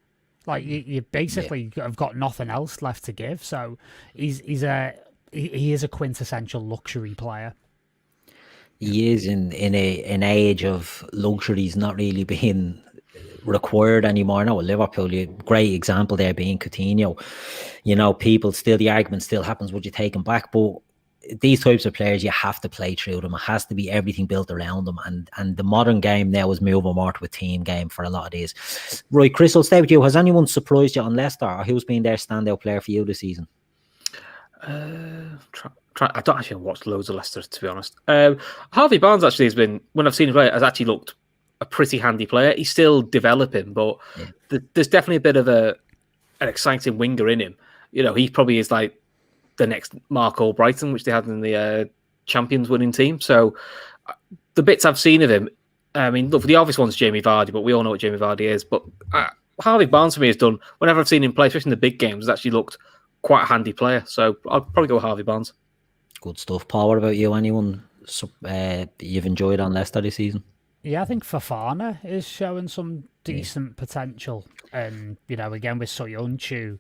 Like, you basically have got nothing else left to give. So he is a quintessential luxury player. He is in an age of luxuries not really being required anymore. Now with Liverpool, a great example there being Coutinho. People still, the argument still happens, would you take him back? But these types of players, you have to play through them. It has to be everything built around them. And the modern game now is moving more to a team game for a lot of these. Right, Chris, I'll stay with you. Has anyone surprised you on Leicester, or who's been their standout player for you this season? I don't actually watch loads of Leicester, to be honest. Harvey Barnes actually has been, when I've seen him play, has actually looked a pretty handy player. He's still developing, but there's definitely a bit of an exciting winger in him. He probably is like the next Mark Albrighton, which they had in the Champions winning team. So the bits I've seen of him, I mean, look, the obvious one's Jamie Vardy, but we all know what Jamie Vardy is. But Harvey Barnes for me has done, whenever I've seen him play, especially in the big games, has actually looked quite a handy player. So I'll probably go with Harvey Barnes. Good stuff. Paul, what about you? Anyone you've enjoyed on Leicester this season? Yeah, I think Fofana is showing some decent potential. And, again, with Soyuncu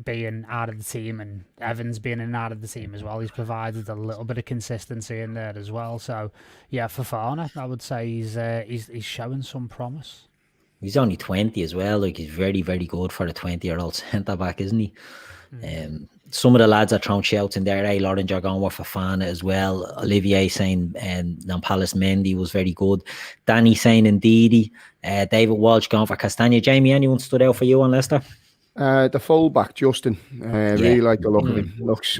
being out of the team and Evans being in and out of the team as well, he's provided a little bit of consistency in there as well. So, yeah, Fofana, I would say he's showing some promise. He's only 20 as well. Like, he's very, very good for a 20-year-old centre-back, isn't he? Some of the lads are throwing shouts in there. Lawrence are going with Fofana as well. Olivier saying Nampalys Mendy was very good. Danny saying Ndidi. David Walsh going for Castagna. Jamie, anyone stood out for you on Leicester? The fullback, Justin. Really like the look of him. Looks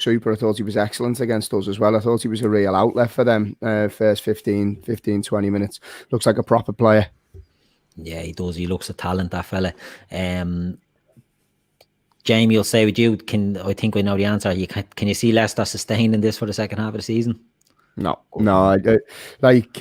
super. I thought he was excellent against us as well. I thought he was a real outlet for them first 15, 20 minutes. Looks like a proper player. Yeah, he does. He looks a talent, that fella. Jamie, will say with you, I think we know the answer. Can you see Leicester sustaining this for the second half of the season? No. Like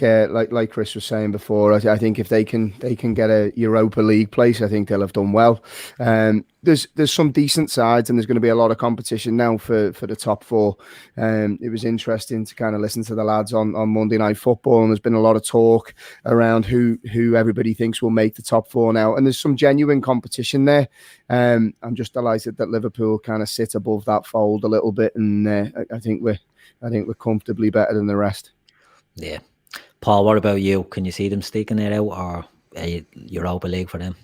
Chris was saying before, I think if they can get a Europa League place, I think they'll have done well. There's some decent sides, and there's going to be a lot of competition now for the top four. It was interesting to kind of listen to the lads on Monday Night Football, and there's been a lot of talk around who everybody thinks will make the top four now, and there's some genuine competition there. I'm just delighted that Liverpool kind of sit above that fold a little bit, and I think we're comfortably better than the rest. Yeah. Paul, what about you? Can you see them sticking it out, or Europa League for them?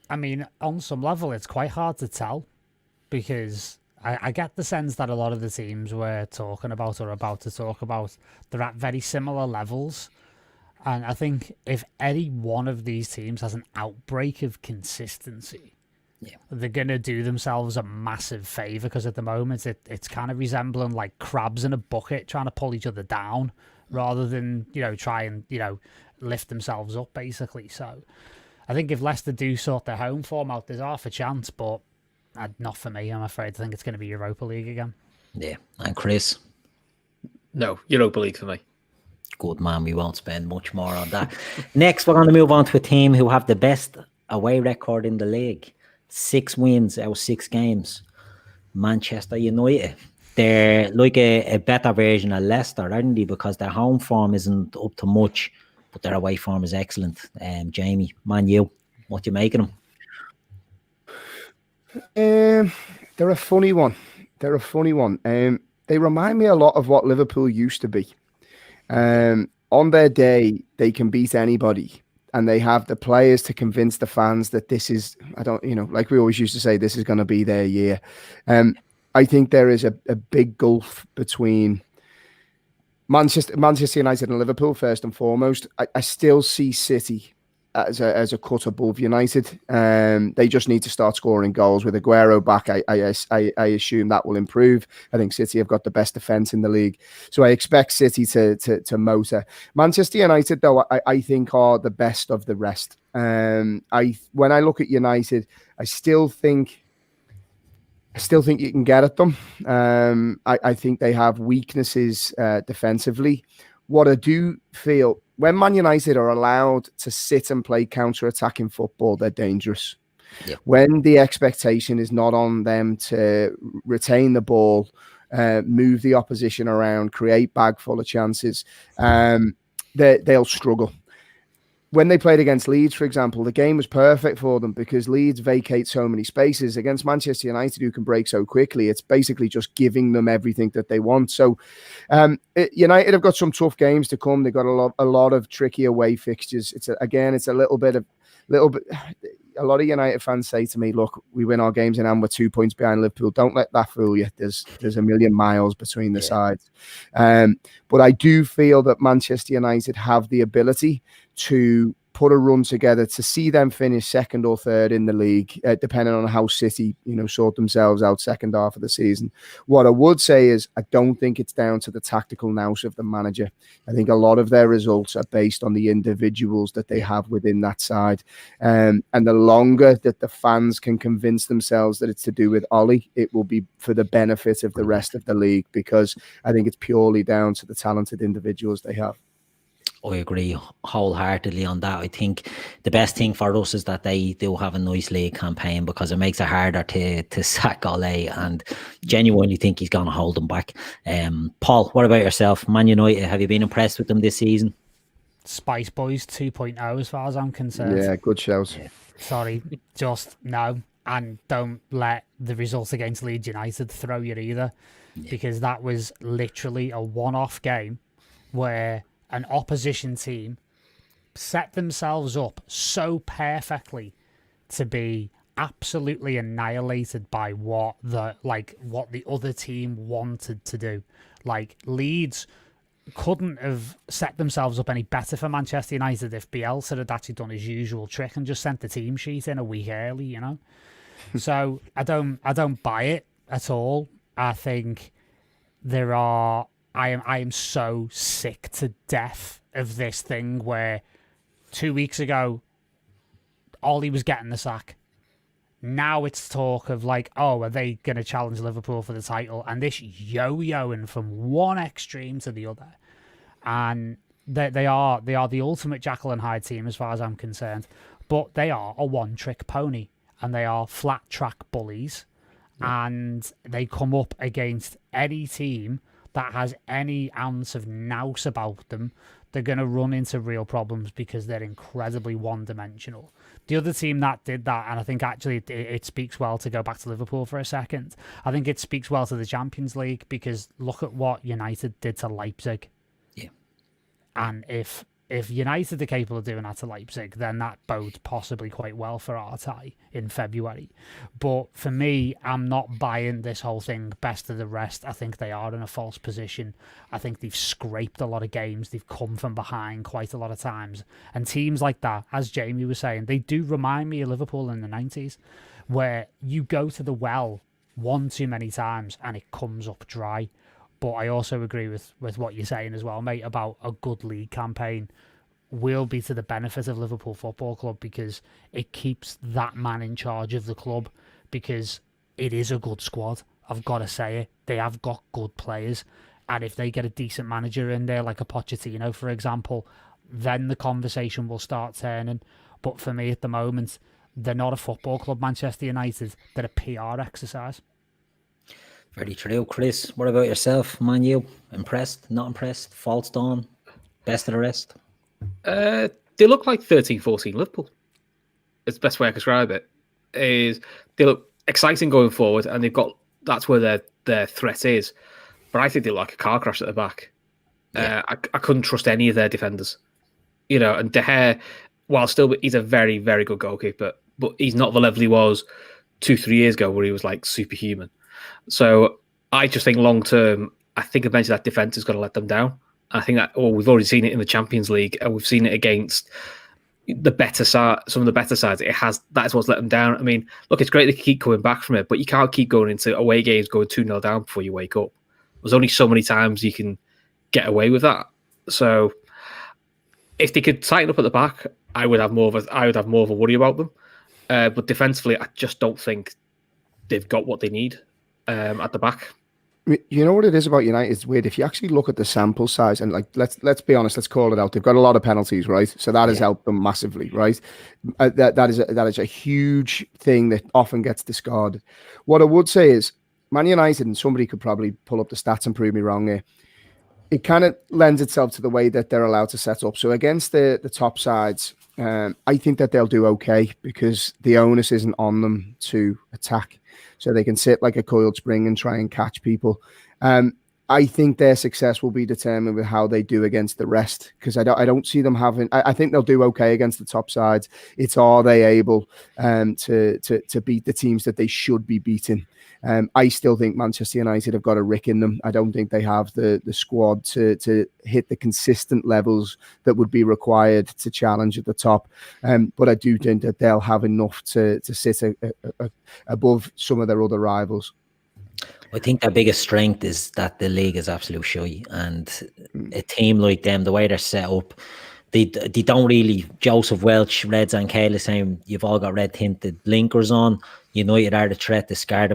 I mean, on some level, it's quite hard to tell, because I get the sense that a lot of the teams we're talking about or about to talk about, they're at very similar levels. And I think if any one of these teams has an outbreak of consistency, they're going to do themselves a massive favour, because at the moment it's kind of resembling like crabs in a bucket trying to pull each other down rather than, try and, lift themselves up, basically. So I think if Leicester do sort their home form out, there's half a chance, but not for me, I'm afraid. I think it's going to be Europa League again. Yeah. And Chris? No, Europa League for me. Good man, we won't spend much more on that. Next, we're going to move on to a team who have the best away record in the league. 6 wins out of 6 games. Manchester United. They're like a better version of Leicester, aren't they? Because their home form isn't up to much, but their away form is excellent. Jamie, Man U, what do you make of them? They're a funny one. They remind me a lot of what Liverpool used to be. On their day, they can beat anybody. And they have the players to convince the fans that this is, like we always used to say, this is going to be their year. I think there is a big gulf between Manchester United and Liverpool, first and foremost. I still see City as a cut above United. They just need to start scoring goals. With Aguero back, I assume that will improve. I think City have got the best defence in the league, so I expect City to motor. Manchester United, though, I think are the best of the rest. When I look at United, I still think you can get at them. I think they have weaknesses defensively. What I do feel, when Man United are allowed to sit and play counter-attacking football, they're dangerous. Yeah. When the expectation is not on them to retain the ball, move the opposition around, create bag full of chances, they'll struggle. When they played against Leeds, for example, the game was perfect for them because Leeds vacate so many spaces. Against Manchester United, who can break so quickly, it's basically just giving them everything that they want. So United have got some tough games to come. They've got a lot of tricky away fixtures. A lot of United fans say to me, look, we win our games and we're 2 points behind Liverpool. Don't let that fool you. There's a million miles between the sides. But I do feel that Manchester United have the ability to put a run together to see them finish second or third in the league, depending on how City, sort themselves out second half of the season. What I would say is I don't think it's down to the tactical nous of the manager. I think a lot of their results are based on the individuals that they have within that side. And the longer that the fans can convince themselves that it's to do with Ollie, it will be for the benefit of the rest of the league, because I think it's purely down to the talented individuals they have. I agree wholeheartedly on that. I think the best thing for us is that they do have a nice league campaign, because it makes it harder to sack Ole, and genuinely think he's going to hold them back. Paul, what about yourself? Man United, have you been impressed with them this season? Spice Boys 2.0 as far as I'm concerned. Yeah, good shows. Sorry, just no. And don't let the result against Leeds United throw you either, because that was literally a one-off game where an opposition team set themselves up so perfectly to be absolutely annihilated by what the other team wanted to do. Like, Leeds couldn't have set themselves up any better for Manchester United if Bielsa had actually done his usual trick and just sent the team sheet in a week early, you know. So I don't buy it at all. I think I am so sick to death of this thing where 2 weeks ago Ollie was getting the sack. Now it's talk of like, oh, are they going to challenge Liverpool for the title? And this yo-yoing from one extreme to the other. And they are the ultimate Jekyll and Hyde team as far as I'm concerned. But they are a one-trick pony. And they are flat-track bullies. Yeah. And they come up against any team that has any ounce of nous about them. They're going to run into real problems because they're incredibly one-dimensional. The other team that did that, and I think actually it speaks well to go back to Liverpool for a second, I think it speaks well to the Champions League, because look at what United did to Leipzig. Yeah. And if United are capable of doing that to Leipzig, then that bodes possibly quite well for our tie in February. But for me, I'm not buying this whole thing best of the rest. I think they are in a false position. I think they've scraped a lot of games. They've come from behind quite a lot of times. And teams like that, as Jamie was saying, they do remind me of Liverpool in the 90s, where you go to the well one too many times and it comes up dry. But I also agree with what you're saying as well, mate, about a good league campaign will be to the benefit of Liverpool Football Club, because it keeps that man in charge of the club, because it is a good squad. I've got to say it. They have got good players. And if they get a decent manager in there, like a Pochettino, for example, then the conversation will start turning. But for me at the moment, they're not a football club, Manchester United. They're a PR exercise. Very true. Chris, what about yourself? Man U, impressed, not impressed, false dawn, best of the rest? They look like 13-14 Liverpool. It's the best way I can describe it. Is they look exciting going forward, and that's where their threat is. But I think they look like a car crash at the back. Yeah. I couldn't trust any of their defenders. You know, and De Gea, while still he's a very, very good goalkeeper, but he's not the level he was 2-3 years ago, where he was like superhuman. So I just think long term, I think eventually that defense is going to let them down. I think that we've already seen it in the Champions League, and we've seen it against the better side, some of the better sides. That is what's let them down. I mean, look, it's great they keep coming back from it, but you can't keep going into away games going 2-0 down before you wake up. There's only so many times you can get away with that. So if they could tighten up at the back, I would have more of a worry about them. But defensively, I just don't think they've got what they need at the back. You know what it is about United? It's weird. If you actually look at the sample size, and like let's be honest, let's call it out. They've got a lot of penalties, right? So that has helped them massively, right? That is a huge thing that often gets discarded. What I would say is, Man United, and somebody could probably pull up the stats and prove me wrong here, it kind of lends itself to the way that they're allowed to set up. So against the top sides, I think that they'll do okay, because the onus isn't on them to attack. So they can sit like a coiled spring and try and catch people. I think their success will be determined with how they do against the rest, because I don't see them having. I think they'll do okay against the top sides. It's are they able to beat the teams that they should be beating? I still think Manchester United have got a rick in them. I don't think they have the squad to hit the consistent levels that would be required to challenge at the top. But I do think that they'll have enough to sit above some of their other rivals. I think their biggest strength is that the league is absolute shy, and a team like them, the way they're set up, they don't really. Joseph Welch, Reds and Kale saying you've all got red tinted blinkers on. United are the threat. Discard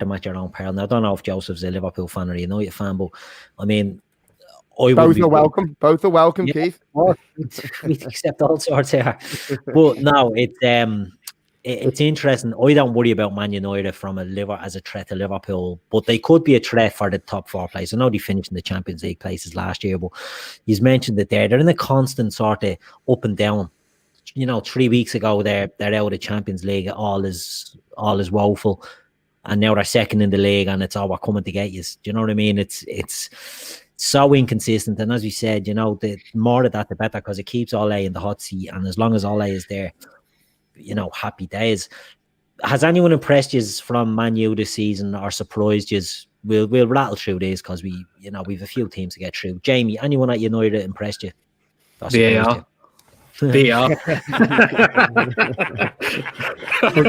them at your own peril. Now, I don't know if Joseph's a Liverpool fan or a United fan, but I mean, Both are welcome. Both are welcome, Keith. We accept all sorts here. But no, it's interesting. I don't worry about Man United as a threat to Liverpool, but they could be a threat for the top 4 places. I know they finished in the Champions League places last year, but he's mentioned that they're in a constant sort of up and down. 3 weeks ago they're out of the Champions League. All is woeful, and now they're second in the league, and it's all we're coming to get you. Do you know what I mean? It's so inconsistent, and as we said, the more of that the better, because it keeps Ole in the hot seat, and as long as Ole is there, happy days. Has anyone impressed you from Man U this season or surprised you? We'll rattle through these because we've a few teams to get through. Jamie, anyone at United impressed you? VAR. Took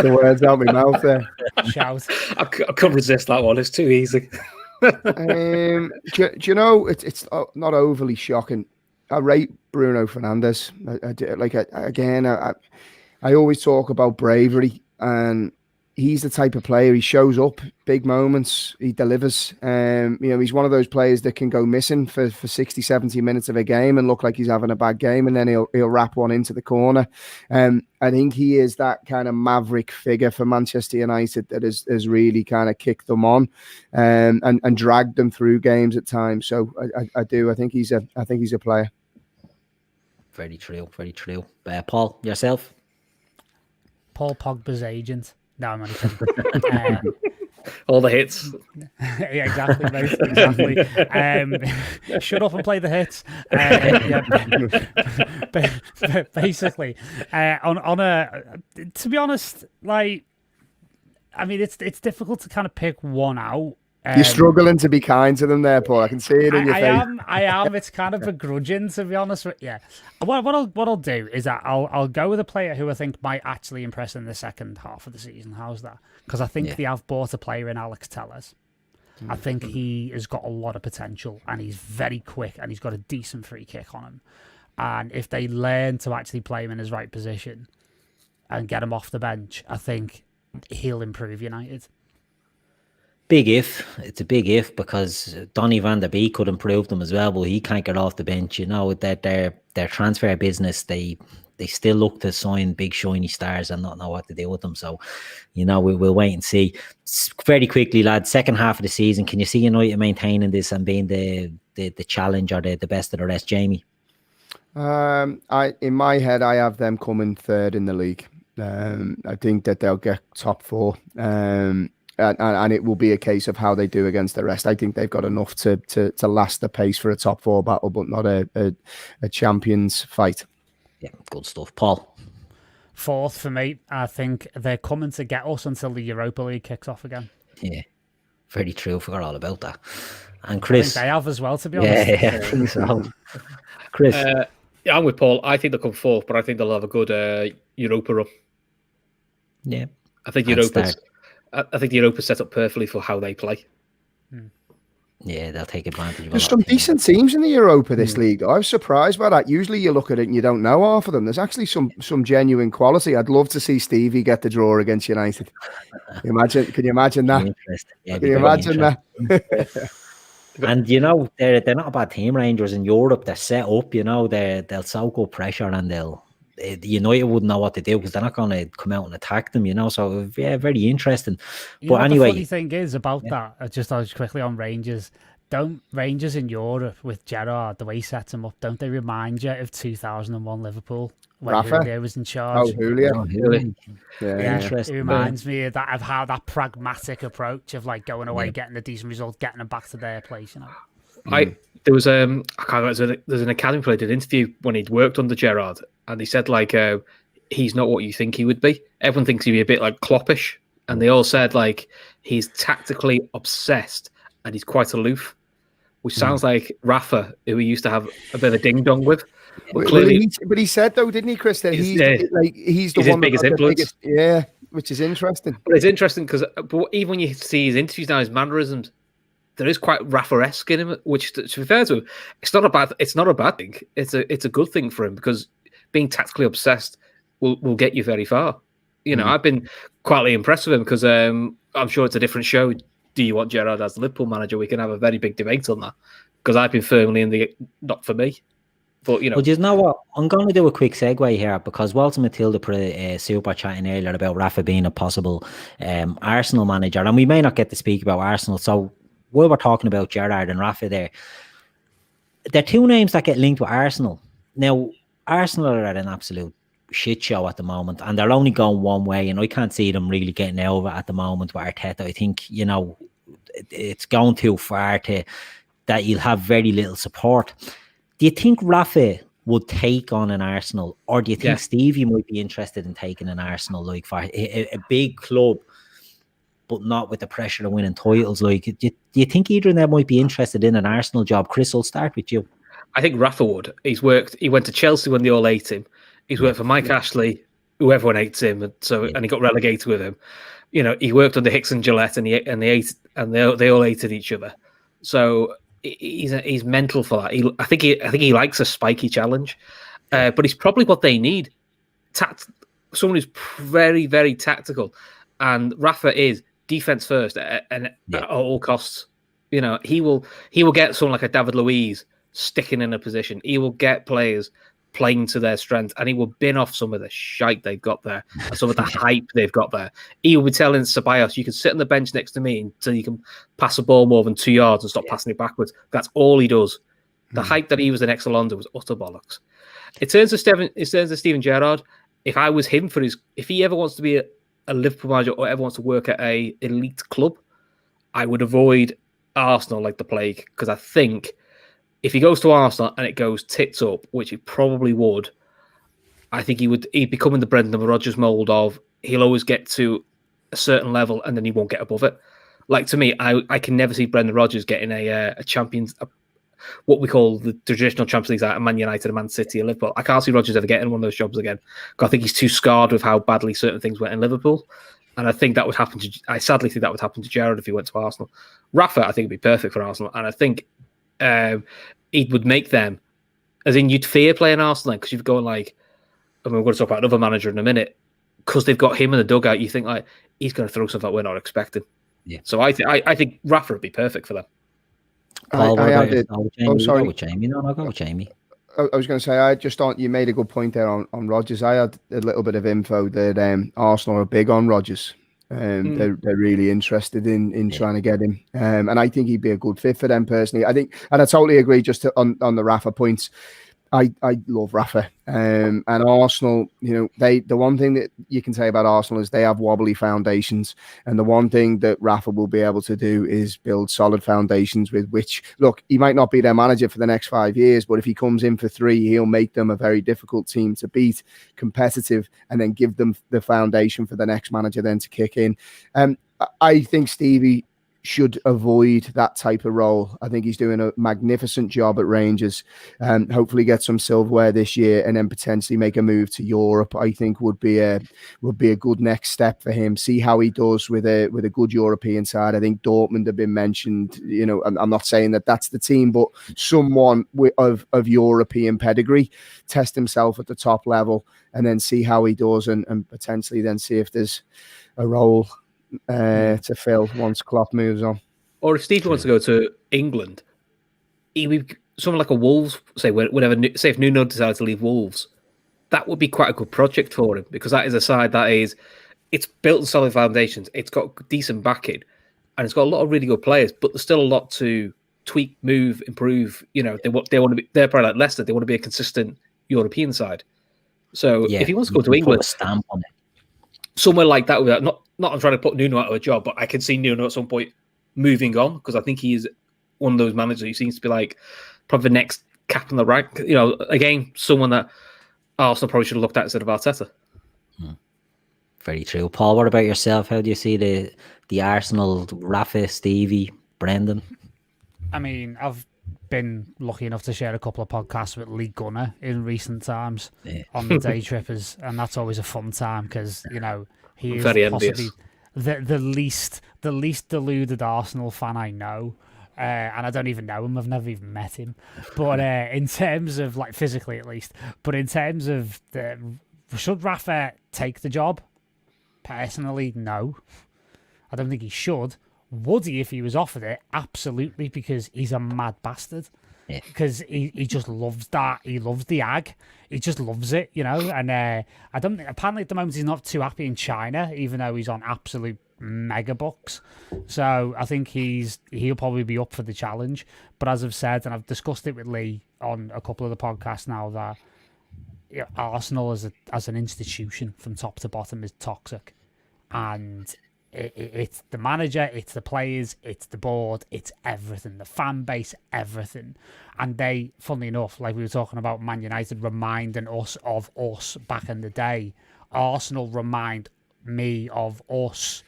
the words out of my mouth there. Shout. I couldn't resist that one. It's too easy. Do you know, it's not overly shocking. I rate Bruno Fernandes. I always talk about bravery, and he's the type of player. He shows up, big moments, he delivers. He's one of those players that can go missing for 60, 70 minutes of a game and look like he's having a bad game, and then he'll wrap one into the corner. I think he is that kind of maverick figure for Manchester United that has really kind of kicked them on and dragged them through games at times. So I think he's a player. Very true, very true. Paul, yourself? Paul Pogba's agent. No, I'm only kidding. All the hits. Yeah, exactly, mate. Exactly. Shut up and play the hits. Basically, to be honest, it's difficult to kind of pick one out. You're struggling to be kind to them there, Paul. I can see it in your face. I am. It's kind of begrudging, to be honest. Yeah. What I'll do is that I'll go with a player who I think might actually impress in the second half of the season. How's that? Because I think they have bought a player in Alex Telles. I think he has got a lot of potential, and he's very quick, and he's got a decent free kick on him. And if they learn to actually play him in his right position and get him off the bench, I think he'll improve United. Big if. It's a big if, because Donny van der Beek could improve them as well, but he can't get off the bench. That their transfer business, they still look to sign big shiny stars and not know what to do with them. So, we'll wait and see. Very quickly, lads, second half of the season, can you see United maintaining this and being the challenge or the best of the rest, Jamie? In my head, I have them coming third in the league. I think that they'll get top 4. And it will be a case of how they do against the rest. I think they've got enough to last the pace for a top 4 battle, but not a champions fight. Yeah, good stuff. Paul? 4th for me. I think they're coming to get us until the Europa League kicks off again. Yeah, very true. Forgot all about that. And Chris? I think they have as well, to be honest. Yeah, I think so. Chris? I'm with Paul. I think they'll come 4th, but I think they'll have a good Europa run. Yeah. I think the Europa's set up perfectly for how they play. Yeah, they'll take advantage of it. There's some decent teams in the Europa this league. I was surprised by that. Usually you look at it and you don't know half of them. There's actually some genuine quality. I'd love to see Stevie get the draw against United. Can you imagine that? Yeah, can you imagine that? And they're not a bad team, Rangers in Europe. They're set up, they'll soak up pressure, and United wouldn't know what to do because they're not going to come out and attack them, So yeah, very interesting. But anyway, the funny thing is about that, just quickly on Rangers. Don't Rangers in Europe with Gerrard, the way he sets them up, don't they remind you of 2001 Liverpool when Julio was in charge? Oh, Julio. Yeah, it reminds me of how that pragmatic approach of going away, getting a decent result, getting them back to their place. There was there's an academy player did an interview when he'd worked under Gerrard, and he said he's not what you think he would be. Everyone thinks he'd be a bit like Kloppish, and they all said he's tactically obsessed and he's quite aloof, which sounds like Rafa, who we used to have a bit of a ding dong with. But clearly, but he said though, didn't he, Chris, that he's the one biggest influence. Which is interesting. But it's interesting because even when you see his interviews now, his mannerisms, there is quite Rafa-esque in him, which, to be fair to him, it's not a bad thing. It's a good thing for him, because being tactically obsessed will get you very far. I've been quietly impressed with him, because I'm sure it's a different show. Do you want Gerrard as the Liverpool manager? We can have a very big debate on that, because I've been firmly in the not for me. But Well, you know what? I'm going to do a quick segue here because Walter Matilda put a super chatting earlier about Rafa being a possible Arsenal manager, and we may not get to speak about Arsenal. So while we're talking about Gerrard and Rafa there, they're two names that get linked with Arsenal. Now, Arsenal are at an absolute shit show at the moment, and they're only going one way, and I can't see them really getting over at the moment with Arteta. I think, it's going too far that you'll have very little support. Do you think Rafa would take on an Arsenal, or do you think Stevie might be interested in taking an Arsenal, like for a big club, but not with the pressure of winning titles? Like, do you think either of them might be interested in an Arsenal job? Chris, I'll start with you. I think Rafa would. He went to Chelsea when they all hate him. He's worked for Mike Ashley, who everyone hates him, and he got relegated with him. He worked under Hicks and Gillette, and they all hated each other. So he's mental for that. I think he likes a spiky challenge, but he's probably what they need. Someone who's very, very tactical, and Rafa is defense first and at all costs. He will get someone like a David Luiz sticking in a position. He will get players playing to their strength, and he will bin off some of the shite they've got there, some of the hype they've got there. He will be telling Ceballos, you can sit on the bench next to me until you can pass a ball more than 2 yards and stop passing it backwards. That's all he does. The hype that he was the next Alonso was utter bollocks. It turns to Steven Gerrard. If I was him, if he ever wants to be a Liverpool manager or ever wants to work at a elite club, I would avoid Arsenal like the plague, because I think if he goes to Arsenal and it goes tits up, which it probably would, I think he'd become in the Brendan Rodgers mould of he'll always get to a certain level and then he won't get above it. Like, to me, I can never see Brendan Rodgers getting a Champions, what we call the traditional Champions League out of Man United, Man City, and Liverpool. I can't see Rodgers ever getting one of those jobs again. I think he's too scarred with how badly certain things went in Liverpool. And I think I sadly think that would happen to Gerrard if he went to Arsenal. Rafa, I think, would be perfect for Arsenal. And I think it would make them, as in, you'd fear playing Arsenal because you've gone like, we're going to talk about another manager in a minute, because they've got him in the dugout. You think like he's going to throw something that we're not expecting. Yeah. So I think Rafa would be perfect for them. Paul, sorry. I'll go with Jamie. No, I'll go with Jamie. I was going to say, I just thought you made a good point there on Rodgers. I had a little bit of info that Arsenal are big on Rodgers. They're really interested in trying to get him, and I think he'd be a good fit for them personally. I think, and I totally agree. Just on the Rafa points, I love Rafa, and Arsenal. The one thing that you can say about Arsenal is they have wobbly foundations, and the one thing that Rafa will be able to do is build solid foundations with which, look, he might not be their manager for the next 5 years, but if he comes in for 3, he'll make them a very difficult team to beat, competitive, and then give them the foundation for the next manager then to kick in. I think Stevie should avoid that type of role. I think he's doing a magnificent job at Rangers, and hopefully get some silverware this year, and then potentially make a move to Europe. I think would be a good next step for him. See how he does with a good European side. I think Dortmund have been mentioned. I'm not saying that that's the team, but someone of European pedigree, test himself at the top level, and then see how he does, and potentially then see if there's a role to fill once Klopp moves on. Or if Steve wants to go to England, he would, someone like a Wolves, say if Nuno decided to leave Wolves, that would be quite a good project for him, because that is a side it's built on solid foundations, it's got decent backing, and it's got a lot of really good players, but there's still a lot to tweak, move, improve. They want to be, they're probably like Leicester, they want to be a consistent European side. So if he wants to go to England, put a stamp on it. Somewhere like that, not I'm trying to put Nuno out of a job, but I can see Nuno at some point moving on, because I think he's one of those managers who seems to be like probably the next cap in the rank. Again, someone that Arsenal probably should have looked at instead of Arteta. Very true. Paul, what about yourself? How do you see the Arsenal, Rafa, Stevie, Brendan? I mean, I've been lucky enough to share a couple of podcasts with Lee Gunner in recent times on the Daytrippers, and that's always a fun time, because he is very possibly the least deluded Arsenal fan I know, and I don't even know him. I've never even met him. But in terms of, like, physically at least, but in terms of should Rafa take the job? Personally, no. I don't think he should. Would he if he was offered it? Absolutely, because he's a mad bastard. Yeah. Because he just loves that. He loves the ag. He just loves it, you know. And I don't think, apparently at the moment he's not too happy in China, even though he's on absolute mega bucks. So I think he'll probably be up for the challenge. But as I've said, and I've discussed it with Lee on a couple of the podcasts now, that Arsenal as an institution from top to bottom is toxic. And it's the manager, it's the players, it's the board, it's everything, the fan base, everything. And they, funnily enough, like we were talking about Man United reminding us of us back in the day, Arsenal remind me of us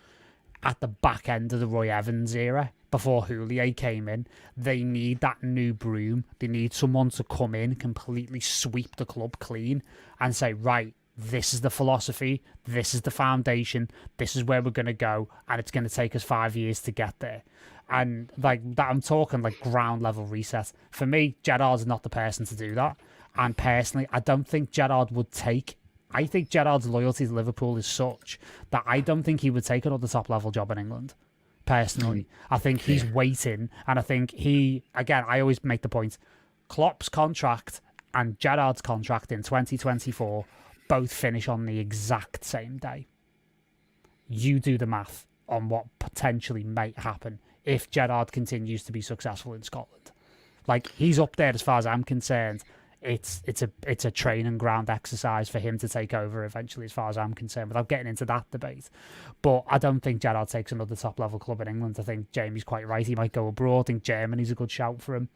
at the back end of the Roy Evans era, before Houllier came in. They need that new broom. They need someone to come in, completely sweep the club clean and say, right, this is the philosophy, this is the foundation, this is where we're going to go, and it's going to take us 5 years to get there. And like that, I'm talking like ground level reset. For me, Gerrard's not the person to do that. And personally, I don't think Gerrard would take. I think Gerrard's loyalty to Liverpool is such that I don't think he would take another top level job in England. Personally, I think he's waiting, and I think I always make the point, Klopp's contract and Gerrard's contract in 2024 both finish on the exact same day. You do the math on what potentially might happen if Gerrard continues to be successful in Scotland. Like, he's up there as far as I'm concerned. It's a training ground exercise for him to take over eventually, as far as I'm concerned, without getting into that debate. But I don't think Gerrard takes another top level club in England. I think Jamie's quite right. He might go abroad. I think Germany's a good shout for him.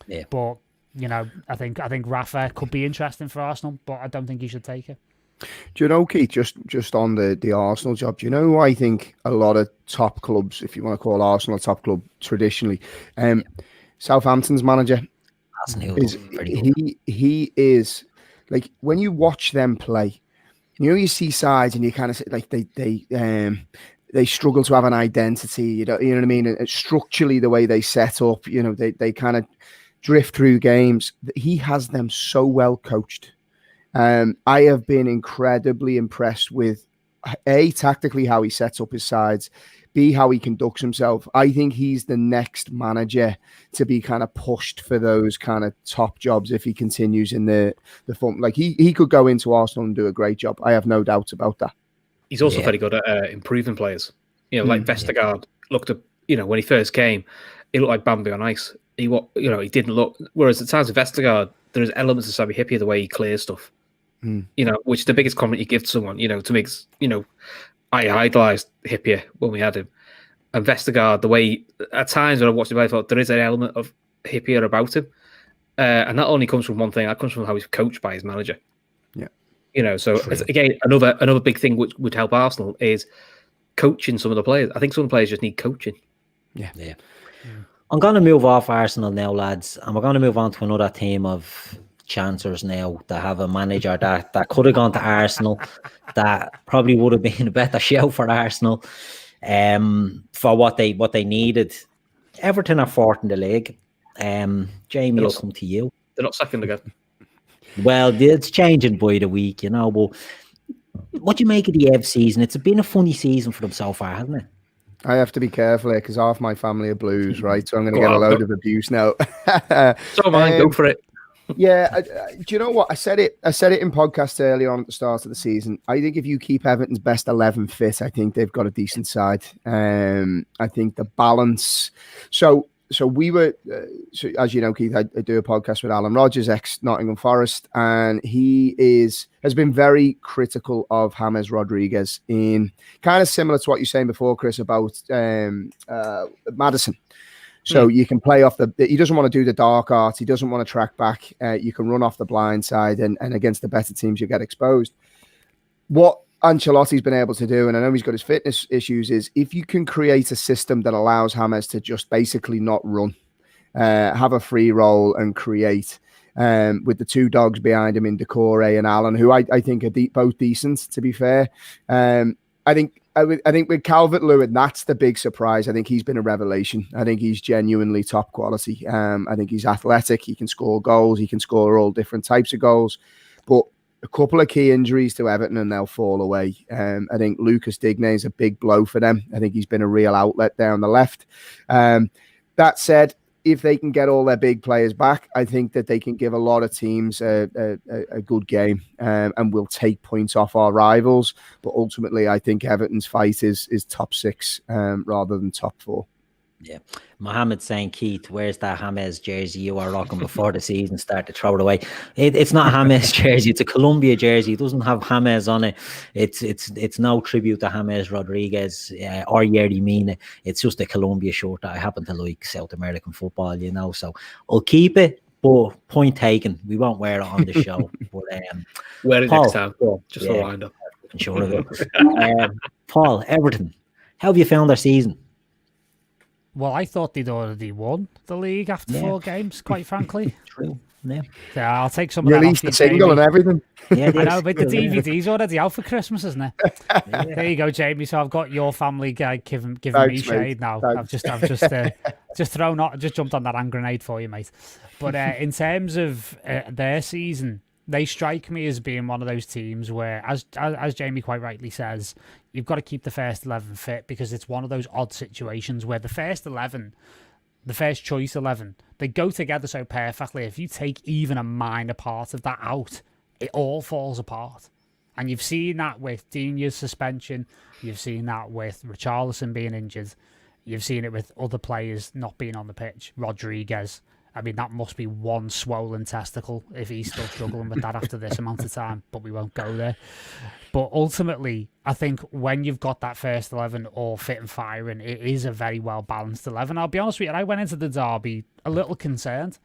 Yeah. But you know, I think Rafa could be interesting for Arsenal, but I don't think he should take it. Do you know, Keith, just on the Arsenal job, do you know who I think a lot of top clubs, if you want to call Arsenal a top club traditionally, Southampton's manager, he is, like, when you watch them play, you know, you see sides and you kind of like they struggle to have an identity, you know what I mean? And structurally, the way they set up, you know, they kind of drift through games. He has them so well coached. I have been incredibly impressed with A, tactically how he sets up his sides, B, how he conducts himself. I think he's the next manager to be kind of pushed for those kind of top jobs if he continues in the form. Like, he could go into Arsenal and do a great job. I have no doubt about that. He's also very good at improving players. You know, like Vestergaard looked at, you know, when he first came, he looked like Bambi on ice. He didn't look. Whereas at times with Vestergaard, there's elements of Sammy Hyypiä, the way he clears stuff. You know, which is the biggest compliment you give to someone, you know, to make, you know, I idolised Hyypiä when we had him. And Vestergaard, the way, at times when I watched him, I thought there is an element of Hyypiä about him. And that only comes from one thing, that comes from how he's coached by his manager. Yeah. You know, so again, another big thing which would help Arsenal is coaching some of the players. I think some players just need coaching. Yeah. I'm going to move off Arsenal now, lads, and we're going to move on to another team of chancers now that have a manager that could have gone to Arsenal, that probably would have been a better show for Arsenal for what they needed. Everton are fourth in the league. Jamie, I'll come to you. They're not second again. Well, it's changing by the week, you know. But what do you make of the Ev season? It's been a funny season for them so far, hasn't it? I have to be careful here because half my family are Blues, right? So I'm going to get a load of abuse now. So mine, go for it. Yeah, do you know what? I said it in podcasts early on at the start of the season. I think if you keep Everton's best 11 fit, I think they've got a decent side. I think the balance. So we were, as you know, Keith, I do a podcast with Alan Rodgers, ex-Nottingham Forest, and he has been very critical of James Rodriguez, in kind of similar to what you're saying before, Chris, about Maddison. So you can play off he doesn't want to do the dark arts. He doesn't want to track back. You can run off the blind side, and against the better teams, you get exposed. What Ancelotti's been able to do, and I know he's got his fitness issues, is if you can create a system that allows James to just basically not run, have a free roll and create, with the two dogs behind him in Decore and Allen, who I think are both decent, to be fair. I think with Calvert-Lewin, that's the big surprise. I think he's been a revelation. I think he's genuinely top quality. I think he's athletic. He can score goals. He can score all different types of goals. But a couple of key injuries to Everton and they'll fall away. I think Lucas Digne is a big blow for them. I think he's been a real outlet down the left. That said, if they can get all their big players back, I think that they can give a lot of teams a good game and will take points off our rivals. But ultimately, I think Everton's fight is top 6 rather than top 4. Yeah. Mohammed saying, Keith, where's that James jersey you are rocking before the season start to throw it away? It's not James jersey, it's a Colombia jersey. It doesn't have James on it. It's no tribute to James Rodriguez or Yerry Mina. It's just a Colombia shirt that I happen to like South American football, you know. So I'll keep it, but point taken. We won't wear it on the show. But wear it Paul, next time. Go on, just a reminder. Sure of it. Paul, Everton, how have you found their season? Well, I thought they'd already won the league after 4 games, quite frankly. True. Yeah. So I'll take some of that off Released you, the single Jamie. and everything. Yeah, I know, but the DVD's already out for Christmas, isn't it? There you go, Jamie. So I've got your family guy giving me shade now. Thanks. I've just just jumped on that hand grenade for you, mate. But in terms of their season, they strike me as being one of those teams where, as Jamie quite rightly says, you've got to keep the first 11 fit, because it's one of those odd situations where the first 11, the first choice 11, they go together so perfectly. If you take even a minor part of that out, it all falls apart. And you've seen that with Dini's suspension. You've seen that with Richarlison being injured. You've seen it with other players not being on the pitch. Rodriguez. I mean, that must be one swollen testicle if he's still struggling with that after this amount of time, but we won't go there. But ultimately, I think when you've got that first 11 all fit and firing, it is a very well-balanced 11. I'll be honest with you, I went into the derby a little concerned.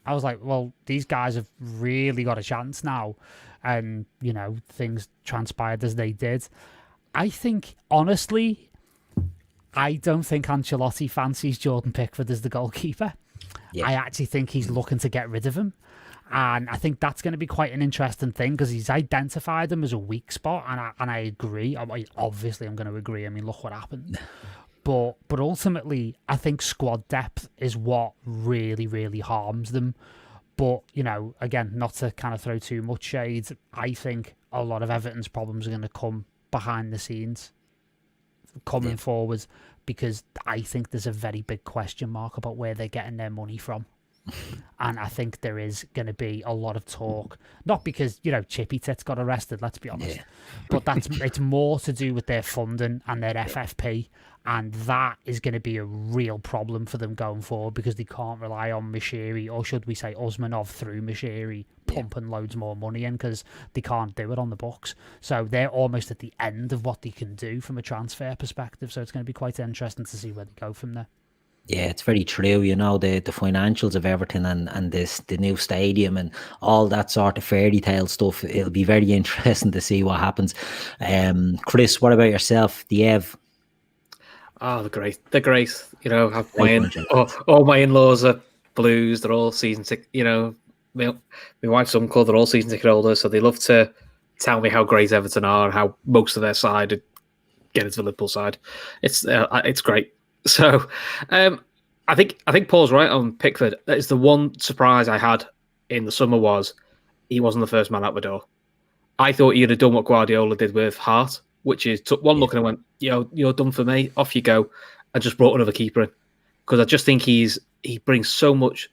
I was like, well, these guys have really got a chance now. And, you know, things transpired as they did. I think, honestly, I don't think Ancelotti fancies Jordan Pickford as the goalkeeper. Yeah. I actually think he's looking to get rid of him. And I think that's going to be quite an interesting thing, because he's identified him as a weak spot. And I agree. Obviously, I'm going to agree. I mean, look what happened. But ultimately, I think squad depth is what really, really harms them. But, you know, again, not to kind of throw too much shade, I think a lot of Everton's problems are going to come behind the scenes, coming forward, because I think there's a very big question mark about where they're getting their money from. And I think there is going to be a lot of talk, not because, you know, Chippy Tits got arrested, let's be honest, but it's more to do with their funding and their FFP, and that is going to be a real problem for them going forward, because they can't rely on Mashiri, or should we say Usmanov through Mashiri, pumping loads more money in, because they can't do it on the books. So they're almost at the end of what they can do from a transfer perspective, so it's going to be quite interesting to see where they go from there. Yeah, it's very true. You know, the financials of Everton and the new stadium and all that sort of fairy tale stuff. It'll be very interesting to see what happens. Chris, what about yourself? Diev? Oh, they're great. You know, all my in-laws are Blues. They're all season ticket. You know, my wife's uncle, they're all season ticket holders, so they love to tell me how great Everton are and how most of their side get into the Liverpool side. It's great. So, I think Paul's right on Pickford. That is the one surprise I had in the summer, was he wasn't the first man out the door. I thought he'd have done what Guardiola did with Hart, which is took one look and went, you're done for me, off you go, and just brought another keeper in. Because I just think he brings so much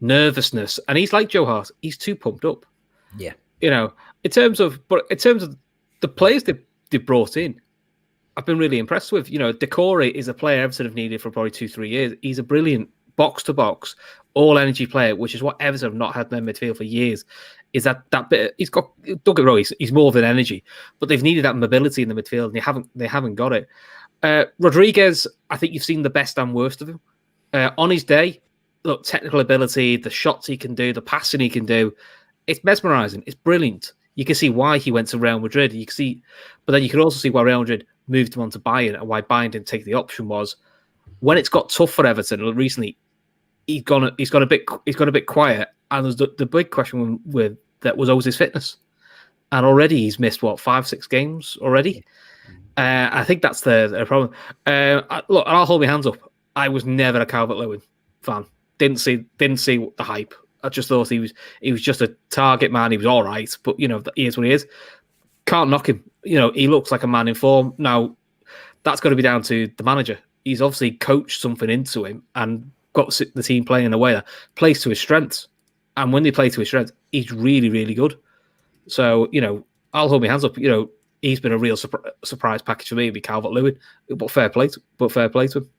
nervousness, and he's like Joe Hart. He's too pumped up. Yeah, you know, in terms of the players they brought in, I've been really impressed with. You know, Decore is a player Everton have needed for probably 2-3 years. He's a brilliant box-to-box, all-energy player, which is what Everton have not had in their midfield for years. Is that bit? He's got, don't get me wrong, he's more than energy, but they've needed that mobility in the midfield, and they haven't got it. Rodriguez, I think you've seen the best and worst of him. On his day, look, technical ability, the shots he can do, the passing he can do, it's mesmerising. It's brilliant. You can see why he went to Real Madrid. But then you can also see why Real Madrid moved him on to Bayern, and why Bayern didn't take the option was when it's got tough for Everton recently. He's gone a bit quiet, and there's the big question with that was always his fitness, and already he's missed 5-6 games already. I think that's the problem. Look, and I'll hold my hands up. I was never a Calvert-Lewin fan. Didn't see the hype. I just thought he was just a target man. He was all right, but he is what he is. Can't knock him. He looks like a man in form. Now, that's got to be down to the manager. He's obviously coached something into him and got the team playing in a way that plays to his strengths. And when they play to his strengths, he's really, really good. So, I'll hold my hands up. He's been a real surprise package for me. It'd be Calvert-Lewin, but fair play to him.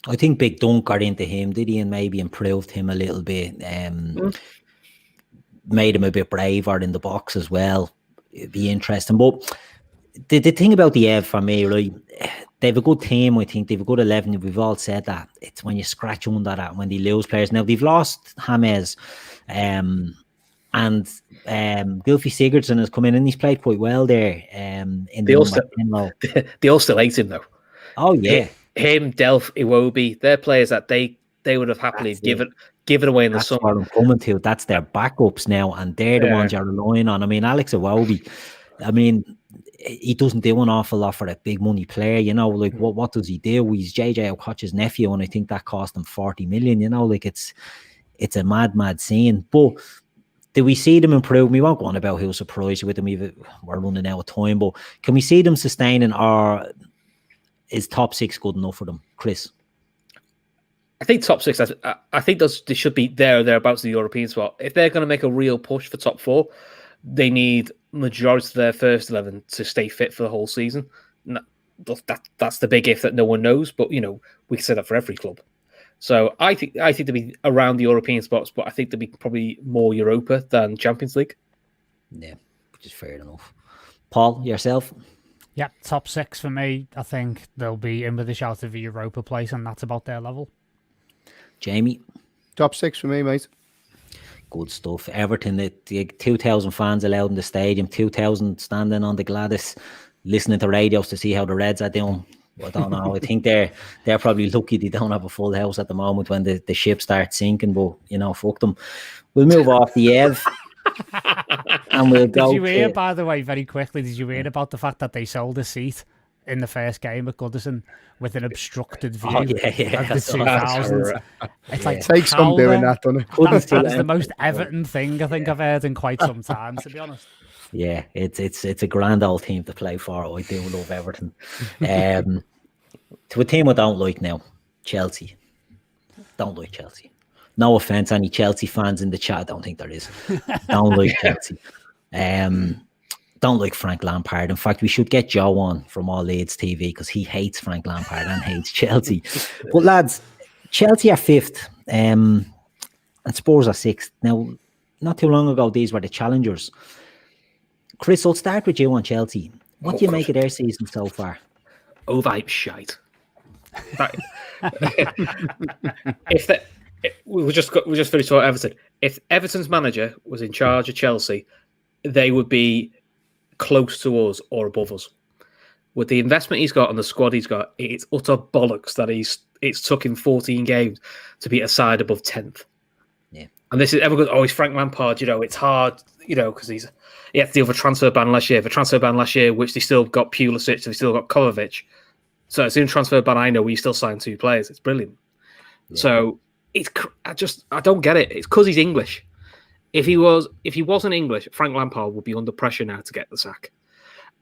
I think Big Dunk got into him, did he? And maybe improved him a little bit. Made him a bit braver in the box as well. It'd be interesting. But the thing about the Ev for me, right? They have a good team, I think. They have a good 11. We've all said that. It's when you scratch under that, when they lose players. Now, they've lost James, and Gylfi Sigurdsson has come in and he's played quite well there. They all still hate him, though. Oh, yeah. Him, Delph, Iwobi, they're players that they would have happily given away in the summer. That's what I'm coming to. That's their backups now, and they're the ones you're relying on. I mean, Alex Iwobi, he doesn't do an awful lot for a big money player, what does he do? He's JJ Okocha's nephew, and I think that cost him 40 million, it's a mad scene. But do we see them improve? We won't go on about who surprised you with them, we're running out of time, but can we see them sustaining, or is top 6 good enough for them, Chris? I think top 6, I think they should be thereabouts the European spot. If they're going to make a real push for top 4, they need majority of their first 11 to stay fit for the whole season. That's the big if that no one knows, but we say that for every club. So I think they'll be around the European spots, but I think they'll be probably more Europa than Champions League. Yeah, which is fair enough. Paul, yourself? Yeah, top 6 for me. I think they'll be in with a shout of a Europa place, and that's about their level. Jamie? Top 6 for me, mate. Good stuff. Everton, the 2,000 fans allowed in the stadium, 2,000 standing on the Gladys, listening to radios to see how the Reds are doing. I don't know. I think they're probably lucky they don't have a full house at the moment when the ship starts sinking, but, fuck them. We'll move off the Ev. And we'll go. Did you hear, by the way, very quickly, about the fact that they sold a seat in the first game at Goodison with an obstructed view of the 2000s? It's like, takes some doing that, doesn't it? That's the most Everton thing I think I've heard in quite some time, to be honest. Yeah, it's a grand old team to play for. I do love Everton. To a team I don't like now, Chelsea. Don't like Chelsea. No offense, any Chelsea fans in the chat. I don't think there is. Don't like Chelsea. Don't like Frank Lampard. In fact, we should get Joe on from All Leeds TV because he hates Frank Lampard and hates Chelsea. But lads, Chelsea are 5th, and Spurs are 6th. Now, not too long ago, these were the challengers. Chris, I'll start with you on Chelsea. What do you make of their season so far? Overhyped shite. We'll just finish what Everton. If Everton's manager was in charge of Chelsea, they would be close to us or above us. With the investment he's got and the squad he's got, it's utter bollocks that it's took him 14 games to beat a side above 10th. Yeah. And this is everyone goes, it's Frank Lampard, it's hard, because he had to deal with a transfer ban last year. Which they still got Pulisic, they still got Kovacic. So it's in transfer ban, I know, we still signed 2 players. It's brilliant. Yeah. So I don't get it. It's because he's English. If he wasn't English, Frank Lampard would be under pressure now to get the sack.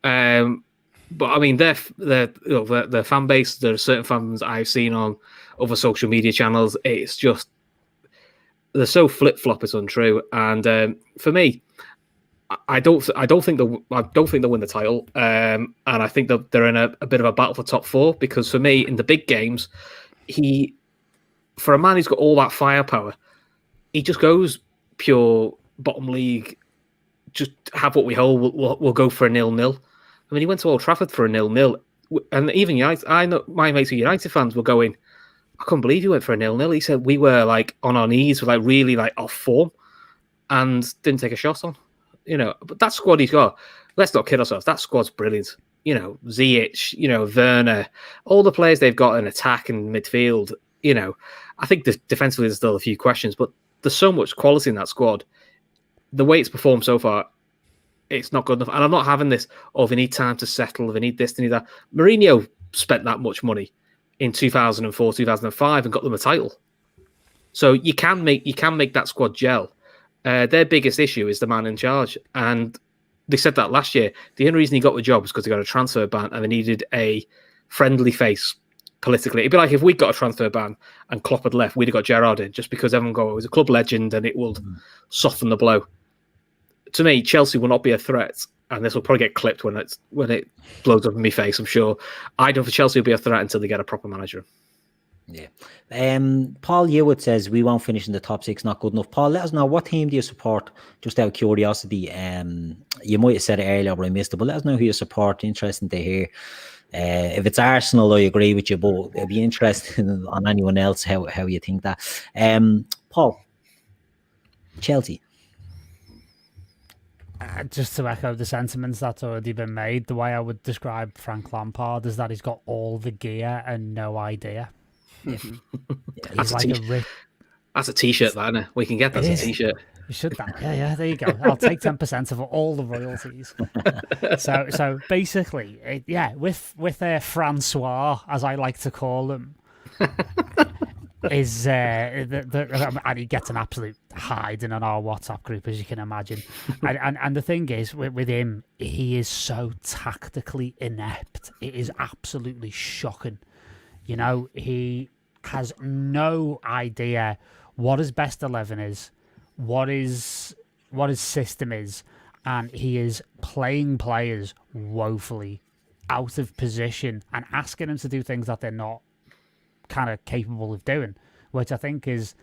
But I mean, their fan base. There are certain fans I've seen on other social media channels. It's just they're so flip flop. It's untrue. And for me, I don't think they'll win the title. And I think that they're in a bit of a battle for top 4 because for me, in the big games, for a man who's got all that firepower, he just goes pure bottom league. Just have what we hold. We'll go for a 0-0. I mean, he went to Old Trafford for a 0-0, and even United. I know my mates who United fans were going, I couldn't believe he went for a 0-0. He said we were like on our knees, really off form, and didn't take a shot on. But that squad he's got. Let's not kid ourselves. That squad's brilliant. Ziyech, Werner, all the players they've got in attack and midfield. I think defensively there's still a few questions, but there's so much quality in that squad. The way it's performed so far, it's not good enough. And I'm not having this, if we need time to settle, if we need this, we need that. Mourinho spent that much money in 2004, 2005 and got them a title. So you can make that squad gel. Their biggest issue is the man in charge, and they said that last year. The only reason he got the job was because they got a transfer ban and they needed a friendly face politically. It'd be like if we got a transfer ban and Klopp had left, we'd have got Gerrard in just because everyone go, oh, he's a club legend and it will soften the blow. To me, Chelsea will not be a threat, and this will probably get clipped when it blows up in my face, I'm sure. I don't think Chelsea will be a threat until they get a proper manager. Yeah. Paul Hewitt says we won't finish in the top 6, not good enough. Paul, let us know, what team do you support? Just out of curiosity. You might have said it earlier, but I missed it. But let us know who you support. Interesting to hear. If it's Arsenal, I agree with you, but it'd be interesting on anyone else how you think that. Paul, Chelsea. Just to echo the sentiments that's already been made, the way I would describe Frank Lampard is that he's got all the gear and no idea. Yeah. He's like that's a t-shirt, that, isn't it? We can get that as a t-shirt. You should that. Yeah, there you go. I'll take 10% of all the royalties. So basically, with Francois, as I like to call him, is and he gets an absolute hiding on our WhatsApp group, as you can imagine. And the thing is, with him, he is so tactically inept. It is absolutely shocking. You know, he has no idea what his best 11 is, what his system is, and he is playing players woefully out of position and asking them to do things that they're not kind of capable of doing, which I think is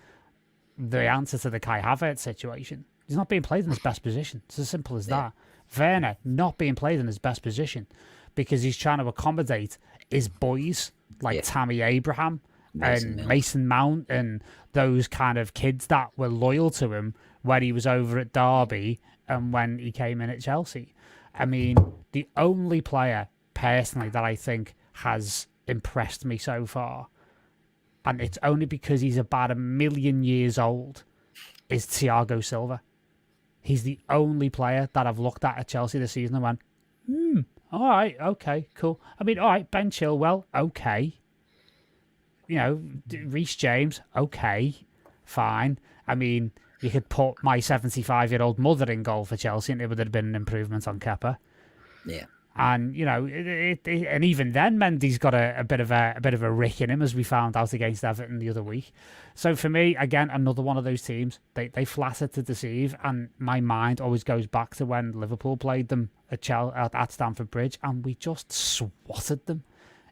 the answer to the Kai Havertz situation. He's not being played in his best position. It's as simple as that. Werner not being played in his best position because he's trying to accommodate his boys like Tammy Abraham and Mason Mount and those kind of kids that were loyal to him when he was over at Derby and when he came in at Chelsea. I mean, the only player personally that I think has impressed me so far, and it's only because he's about 1 million years old, is Thiago Silva. He's the only player that I've looked at Chelsea this season and went, all right, okay, cool. I mean, all right, Ben Chilwell, okay. You know, Reece James, okay, fine. I mean, you could put my 75-year-old mother in goal for Chelsea and it would have been an improvement on Kepa. Yeah. And, you know, and even then, Mendy's got a bit of a rick in him, as we found out against Everton the other week. So for me, again, another one of those teams, they flatter to deceive, and my mind always goes back to when Liverpool played them at Stamford Bridge, and we just swatted them.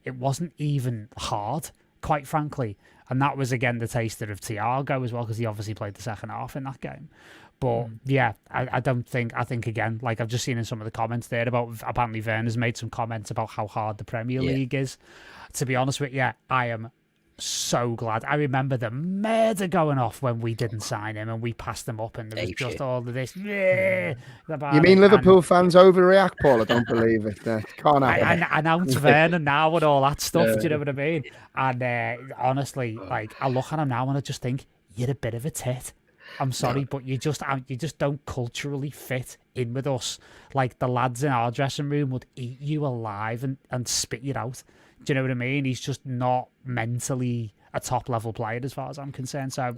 It wasn't even hard, quite frankly, and that was again the taster of Thiago as well, because he obviously played the second half in that game. But yeah, I think again, like I've just seen in some of the comments there about, apparently Werner's made some comments about how hard the Premier League is. To be honest with you, I am so glad. I remember the murder going off when we didn't sign him and we passed him up, and there was just all of this. You mean Liverpool fans overreact, Paul? I don't believe it. Can't happen. I announced Werner now and all that stuff. Do you know what I mean? And honestly, like I look at him now and I just think, you're a bit of a tit. I'm sorry, but you just don't culturally fit in with us. Like the lads in our dressing room would eat you alive and spit you out. Do you know what I mean? He's just not mentally a top level player as far as I'm concerned. So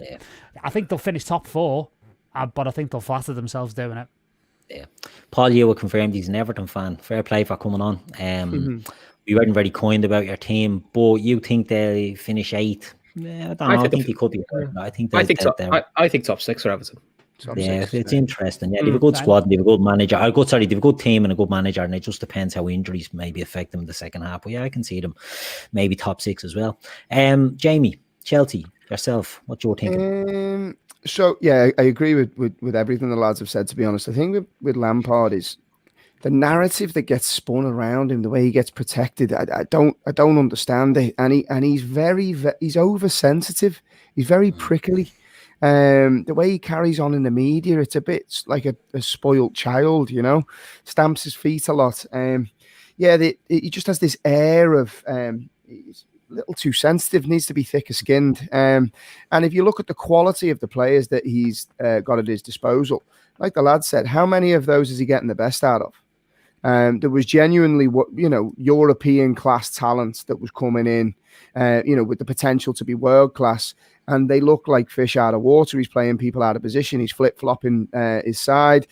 I think they'll finish top 4, but I think they'll flatter themselves doing it. Yeah, Paul Hewitt confirmed he's an Everton fan. Fair play for coming on. We weren't very kind about your team, but you think they'll finish 8th? Yeah, I don't know. I think he could be. I think top 6 for Everton. It's interesting. Yeah, they have a good squad, they have a good manager. They have a good team and a good manager, and it just depends how injuries maybe affect them in the second half. But yeah, I can see them maybe top 6 as well. Jamie, Chelsea, yourself, what you're thinking? So yeah, I agree with everything the lads have said. To be honest, I think with Lampard is the narrative that gets spun around him, the way he gets protected. I don't understand it, and he's oversensitive. He's very prickly. The way he carries on in the media, it's a bit like a spoilt child, you know, stamps his feet a lot. He just has this air of he's a little too sensitive, needs to be thicker skinned. And if you look at the quality of the players that he's got at his disposal, like the lad said, how many of those is he getting the best out of? There was genuinely European class talent that was coming in, with the potential to be world class. and they look like fish out of water. He's playing people out of position. He's flip-flopping his side.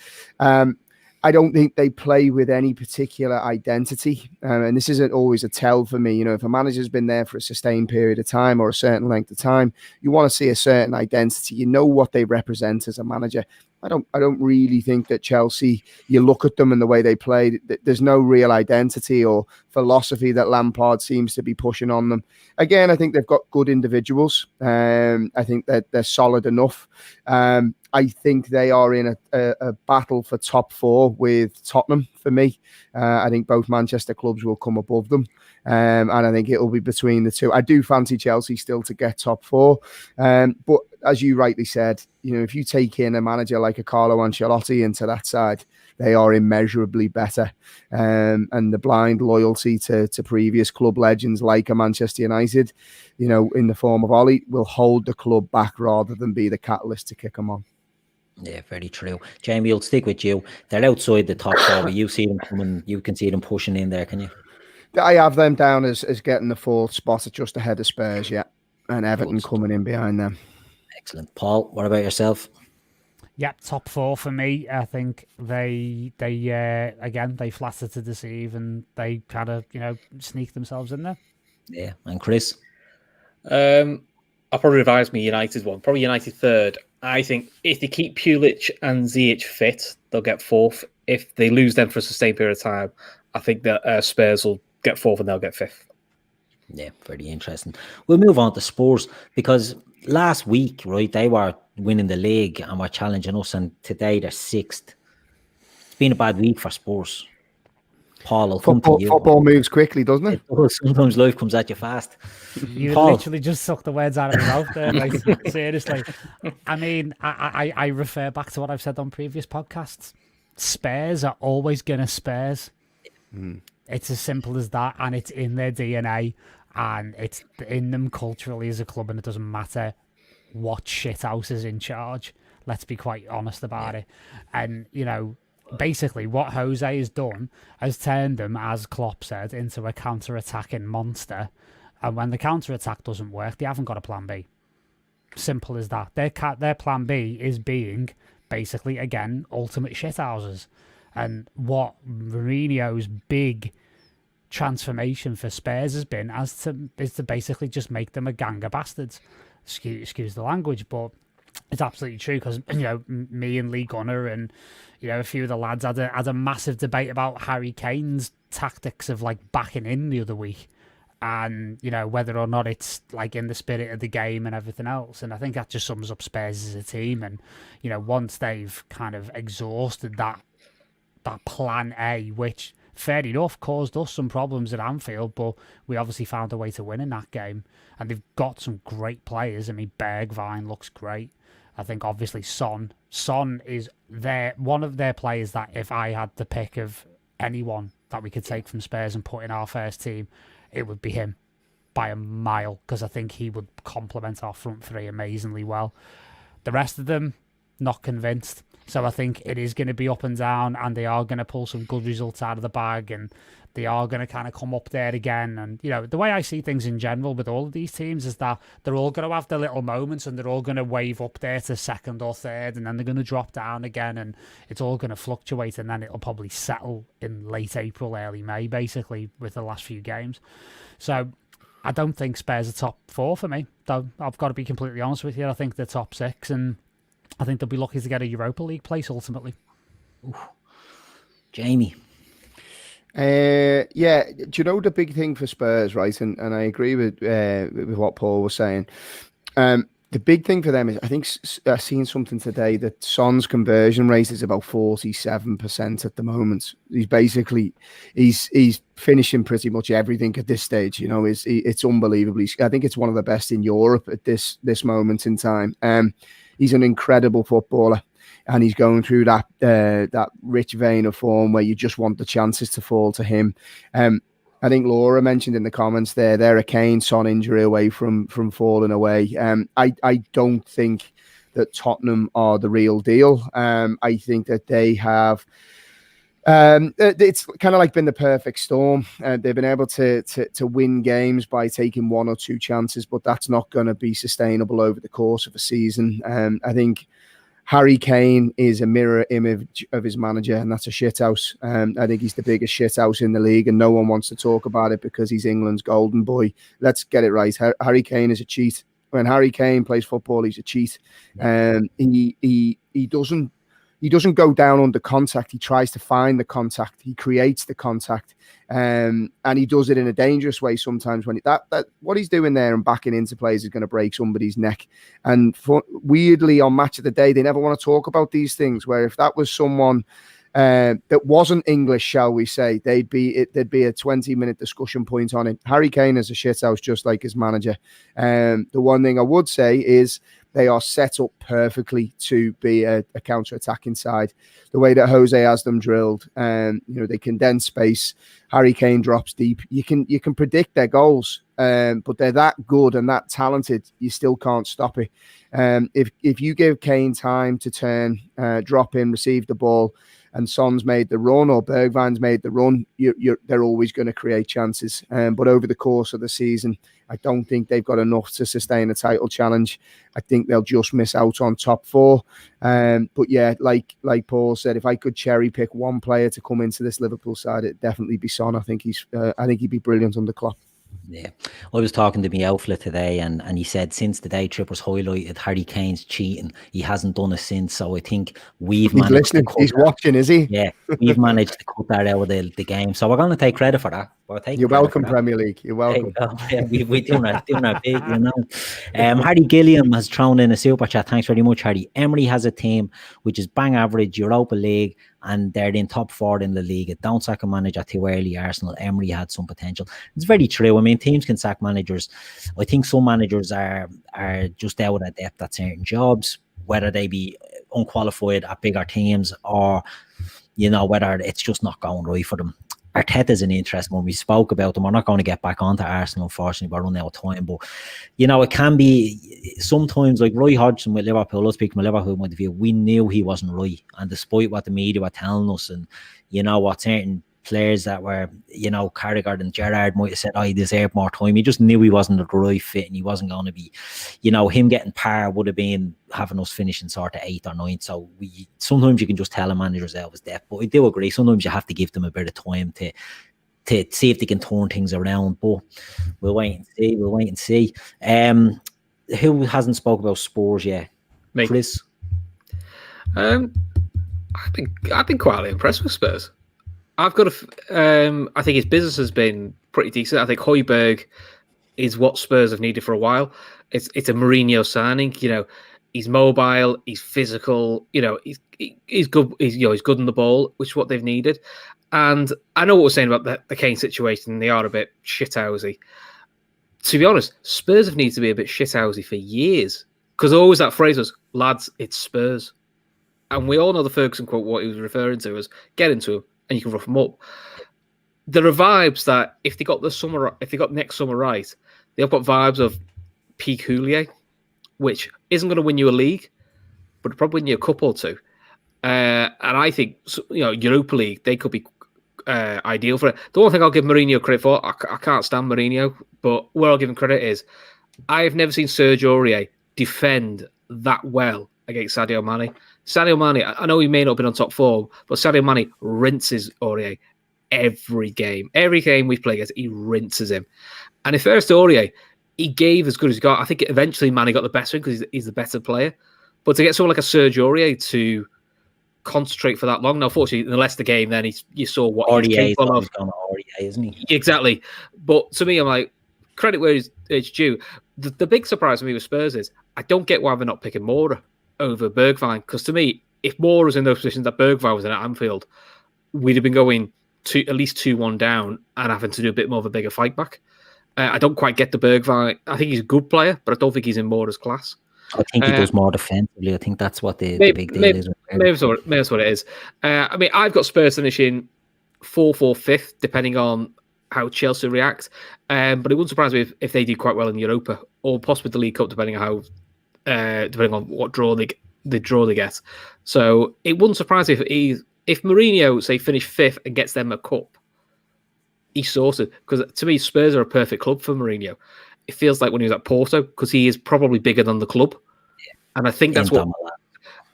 I don't think they play with any particular identity. And this isn't always a tell for me. You know, if a manager's been there for a sustained period of time or a certain length of time, you want to see a certain identity. You know what they represent as a manager. I don't really think that Chelsea, you look at them and the way they play, there's no real identity or philosophy that Lampard seems to be pushing on them. Again, I think they've got good individuals. I think that they're solid enough. I think they are in a battle for top four with Tottenham for me. I think both Manchester clubs will come above them. And I think it'll be between the two. I do fancy Chelsea still to get top four. But as you rightly said, you know, if you take in a manager like a Carlo Ancelotti into that side, they are immeasurably better. And the blind loyalty to previous club legends like a Manchester United, you know, in the form of Ollie, will hold the club back rather than be the catalyst to kick them on. Yeah, very true. Jamie, I'll stick with you. They're outside the top four, but you see them coming, you can see them pushing in there, can you? I have them down as getting the fourth spot just ahead of Spurs, yeah. And Everton coming in behind them. Excellent. Paul, what about yourself? Yeah, top four for me. I think they again, they flatter to deceive and they kind of, you know, sneak themselves in there. Yeah, and Chris? I'll probably revise me United one. Probably United third. I think if they keep Pulic and Ziyech fit, they'll get fourth. If they lose them for a sustained period of time, I think that Spurs will get fourth and they'll get fifth. Yeah, very interesting. We'll move on to Spurs because last week, right, they were winning the league and were challenging us, and today they're sixth. It's been a bad week for Spurs. Paul, I'll come to you. Football moves quickly, doesn't it? Sometimes life comes at you fast. You Paul. literally just sucked the words out of your mouth there. Like, seriously. I mean, I refer back to what I've said on previous podcasts. Spurs are always going to Spurs. It's as simple as that, and it's in their DNA, and it's in them culturally as a club, and it doesn't matter what shithouse is in charge. Let's be quite honest about it. And, you know, basically what Jose has done has turned them, as Klopp said, into a counter-attacking monster. And when the counter-attack doesn't work, they haven't got a plan B. Simple as that. Their plan B is being, basically, again, ultimate shithouses. And what Mourinho's big transformation for Spurs has been is to basically just make them a gang of bastards. Excuse the language, but it's absolutely true because, you know, me and Lee Gunner and, you know, a few of the lads had a massive debate about Harry Kane's tactics of like backing in the other week, and, you know, whether or not it's like in the spirit of the game and everything else. And I think that just sums up Spurs as a team. And, you know, once they've kind of exhausted that plan A, which fair enough caused us some problems at Anfield, but we obviously found a way to win in that game. And they've got some great players. I mean, Bergwijn looks great. I think obviously Son is one of their players that if I had the pick of anyone that we could take from Spurs and put in our first team, it would be him by a mile, because I think he would complement our front three amazingly well. The rest of them, not convinced. So I think it is going to be up and down, and they are going to pull some good results out of the bag, and they are going to kind of come up there again. And, you know, the way I see things in general with all of these teams is that they're all going to have their little moments, and they're all going to wave up there to second or third, and then they're going to drop down again, and it's all going to fluctuate, and then it'll probably settle in late April, early May, basically, with the last few games. So I don't think Spurs are top four for me, though. I've got to be completely honest with you. I think they're top six, and I think they'll be lucky to get a Europa League place ultimately. Ooh. Jamie. Yeah, do you know the big thing for Spurs, right? And I agree with what Paul was saying. The big thing for them is, I think, I've seen something today that Son's conversion rate is about 47% at the moment. He's finishing pretty much everything at this stage. You know, it's unbelievably. I think it's one of the best in Europe at this moment in time. He's an incredible footballer, and he's going through that rich vein of form where you just want the chances to fall to him. I think Laura mentioned in the comments they're a Kane-Son injury away from falling away. I don't think that Tottenham are the real deal. I think that they have It's kind of like been the perfect storm. They've been able to win games by taking 1 or 2 chances, but that's not going to be sustainable over the course of a season. I think Harry Kane is a mirror image of his manager, and that's a shithouse. I think he's the biggest shithouse in the league, and no one wants to talk about it because he's England's golden boy. Let's get it right. Harry Kane is a cheat. When Harry Kane plays football, he's a cheat. He doesn't go down under contact. He tries to find the contact. He creates the contact, and he does it in a dangerous way sometimes. When that what he's doing there and backing into plays is going to break somebody's neck. And weirdly, on Match of the Day, they never want to talk about these things. Where if that was someone that wasn't English, shall we say, there'd be a 20-minute discussion point on it. Harry Kane is a shithouse, just like his manager. The one thing I would say is they are set up perfectly to be a counter-attacking side. The way that Jose has them drilled, they condense space. Harry Kane drops deep. You can predict their goals, but they're that good and that talented. You still can't stop it. If you give Kane time to turn, drop in, receive the ball, and Son's made the run or Bergwijn's made the run, they're always going to create chances. But over the course of the season, I don't think they've got enough to sustain a title challenge. I think they'll just miss out on top 4. But yeah, like Paul said, if I could cherry pick one player to come into this Liverpool side, it'd definitely be Son. I think he'd be brilliant under Klopp. Yeah, I was talking to my outlet today, and he said since the Daytrippers highlighted Harry Kane's cheating, he hasn't done it since. So I think we've managed. Listening. He's watching, is he? Yeah, we've managed to cut that out of the game. So we're going to take credit for that. You're welcome, Premier League. You're welcome. Yeah, we're doing our big, Harry Gilliam has thrown in a super chat. Thanks very much, Harry. Emery has a team which is bang average, Europa League, and they're in top 4 in the league. Don't sack a manager too early, Arsenal. Emery had some potential. It's very true. I mean, teams can sack managers. I think some managers are just out of depth at certain jobs, whether they be unqualified at bigger teams or, whether it's just not going right for them. Arteta's an interesting one. We spoke about them. We're not going to get back onto Arsenal, unfortunately. We're running out of time. But, it can be sometimes like Roy Hodgson with Liverpool. Let's speak from a Liverpool point of view. We knew he wasn't right. And despite what the media were telling us and, what certain players that were, Carragher and Gerrard might have said, he deserved more time. He just knew he wasn't the right fit and he wasn't going to be, him getting par would have been having us finishing sort of 8th or 9th. So sometimes you can just tell a manager's out of his depth. But I do agree, sometimes you have to give them a bit of time to see if they can turn things around. But we'll wait and see. Who hasn't spoke about Spurs yet? Me. Chris? I've been quietly impressed with Spurs. I think his business has been pretty decent. I think Højbjerg is what Spurs have needed for a while. It's a Mourinho signing. He's mobile, he's physical. He's good. He's good on the ball, which is what they've needed. And I know what we're saying about the Kane situation. They are a bit shithousey. To be honest, Spurs have needed to be a bit shithousey for years because always that phrase was, "Lads, it's Spurs," and we all know the Ferguson quote. What he was referring to was, "Get into him." And you can rough them up. There are vibes that if they got next summer right, they've got vibes of peak Houllier, which isn't going to win you a league, but it'll probably win you a cup or two. And I think Europa League they could be ideal for it. The one thing I'll give Mourinho credit for, I can't stand Mourinho, but where I'll give him credit is I have never seen Sergio Aurier defend that well against Sadio Mane. Sadio Mane, I know he may not have been on top form, but Sadio Mane rinses Aurier every game. Every game we play against, he rinses him. And if first Aurier, he gave as good as he got. I think eventually Mane got the best of him because he's the better player. But to get someone like a Sergio Aurier to concentrate for that long, now fortunately in the Leicester game, then you saw what he's capable of. Aurier, isn't he? Exactly. But to me, I'm like, credit where it's due. The big surprise for me with Spurs is I don't get why they're not picking Moura over Bergwijn, because to me, if Moore was in those positions that Bergwijn was in at Anfield, we'd have been going to at least 2-1 down and having to do a bit more of a bigger fight back. I don't quite get the Bergwijn. I think he's a good player, but I don't think he's in Mora's class. I think he does more defensively. I think that's what the big deal is. Maybe that's what it is. I've got Spurs finishing 4th or 5th, depending on how Chelsea react. But it wouldn't surprise me if they do quite well in Europa or possibly the League Cup, depending on what draw they get. So it wouldn't surprise me if Mourinho, say, finished 5th and gets them a cup, he's sorted. Because to me, Spurs are a perfect club for Mourinho. It feels like when he was at Porto, because he is probably bigger than the club. And I think that's what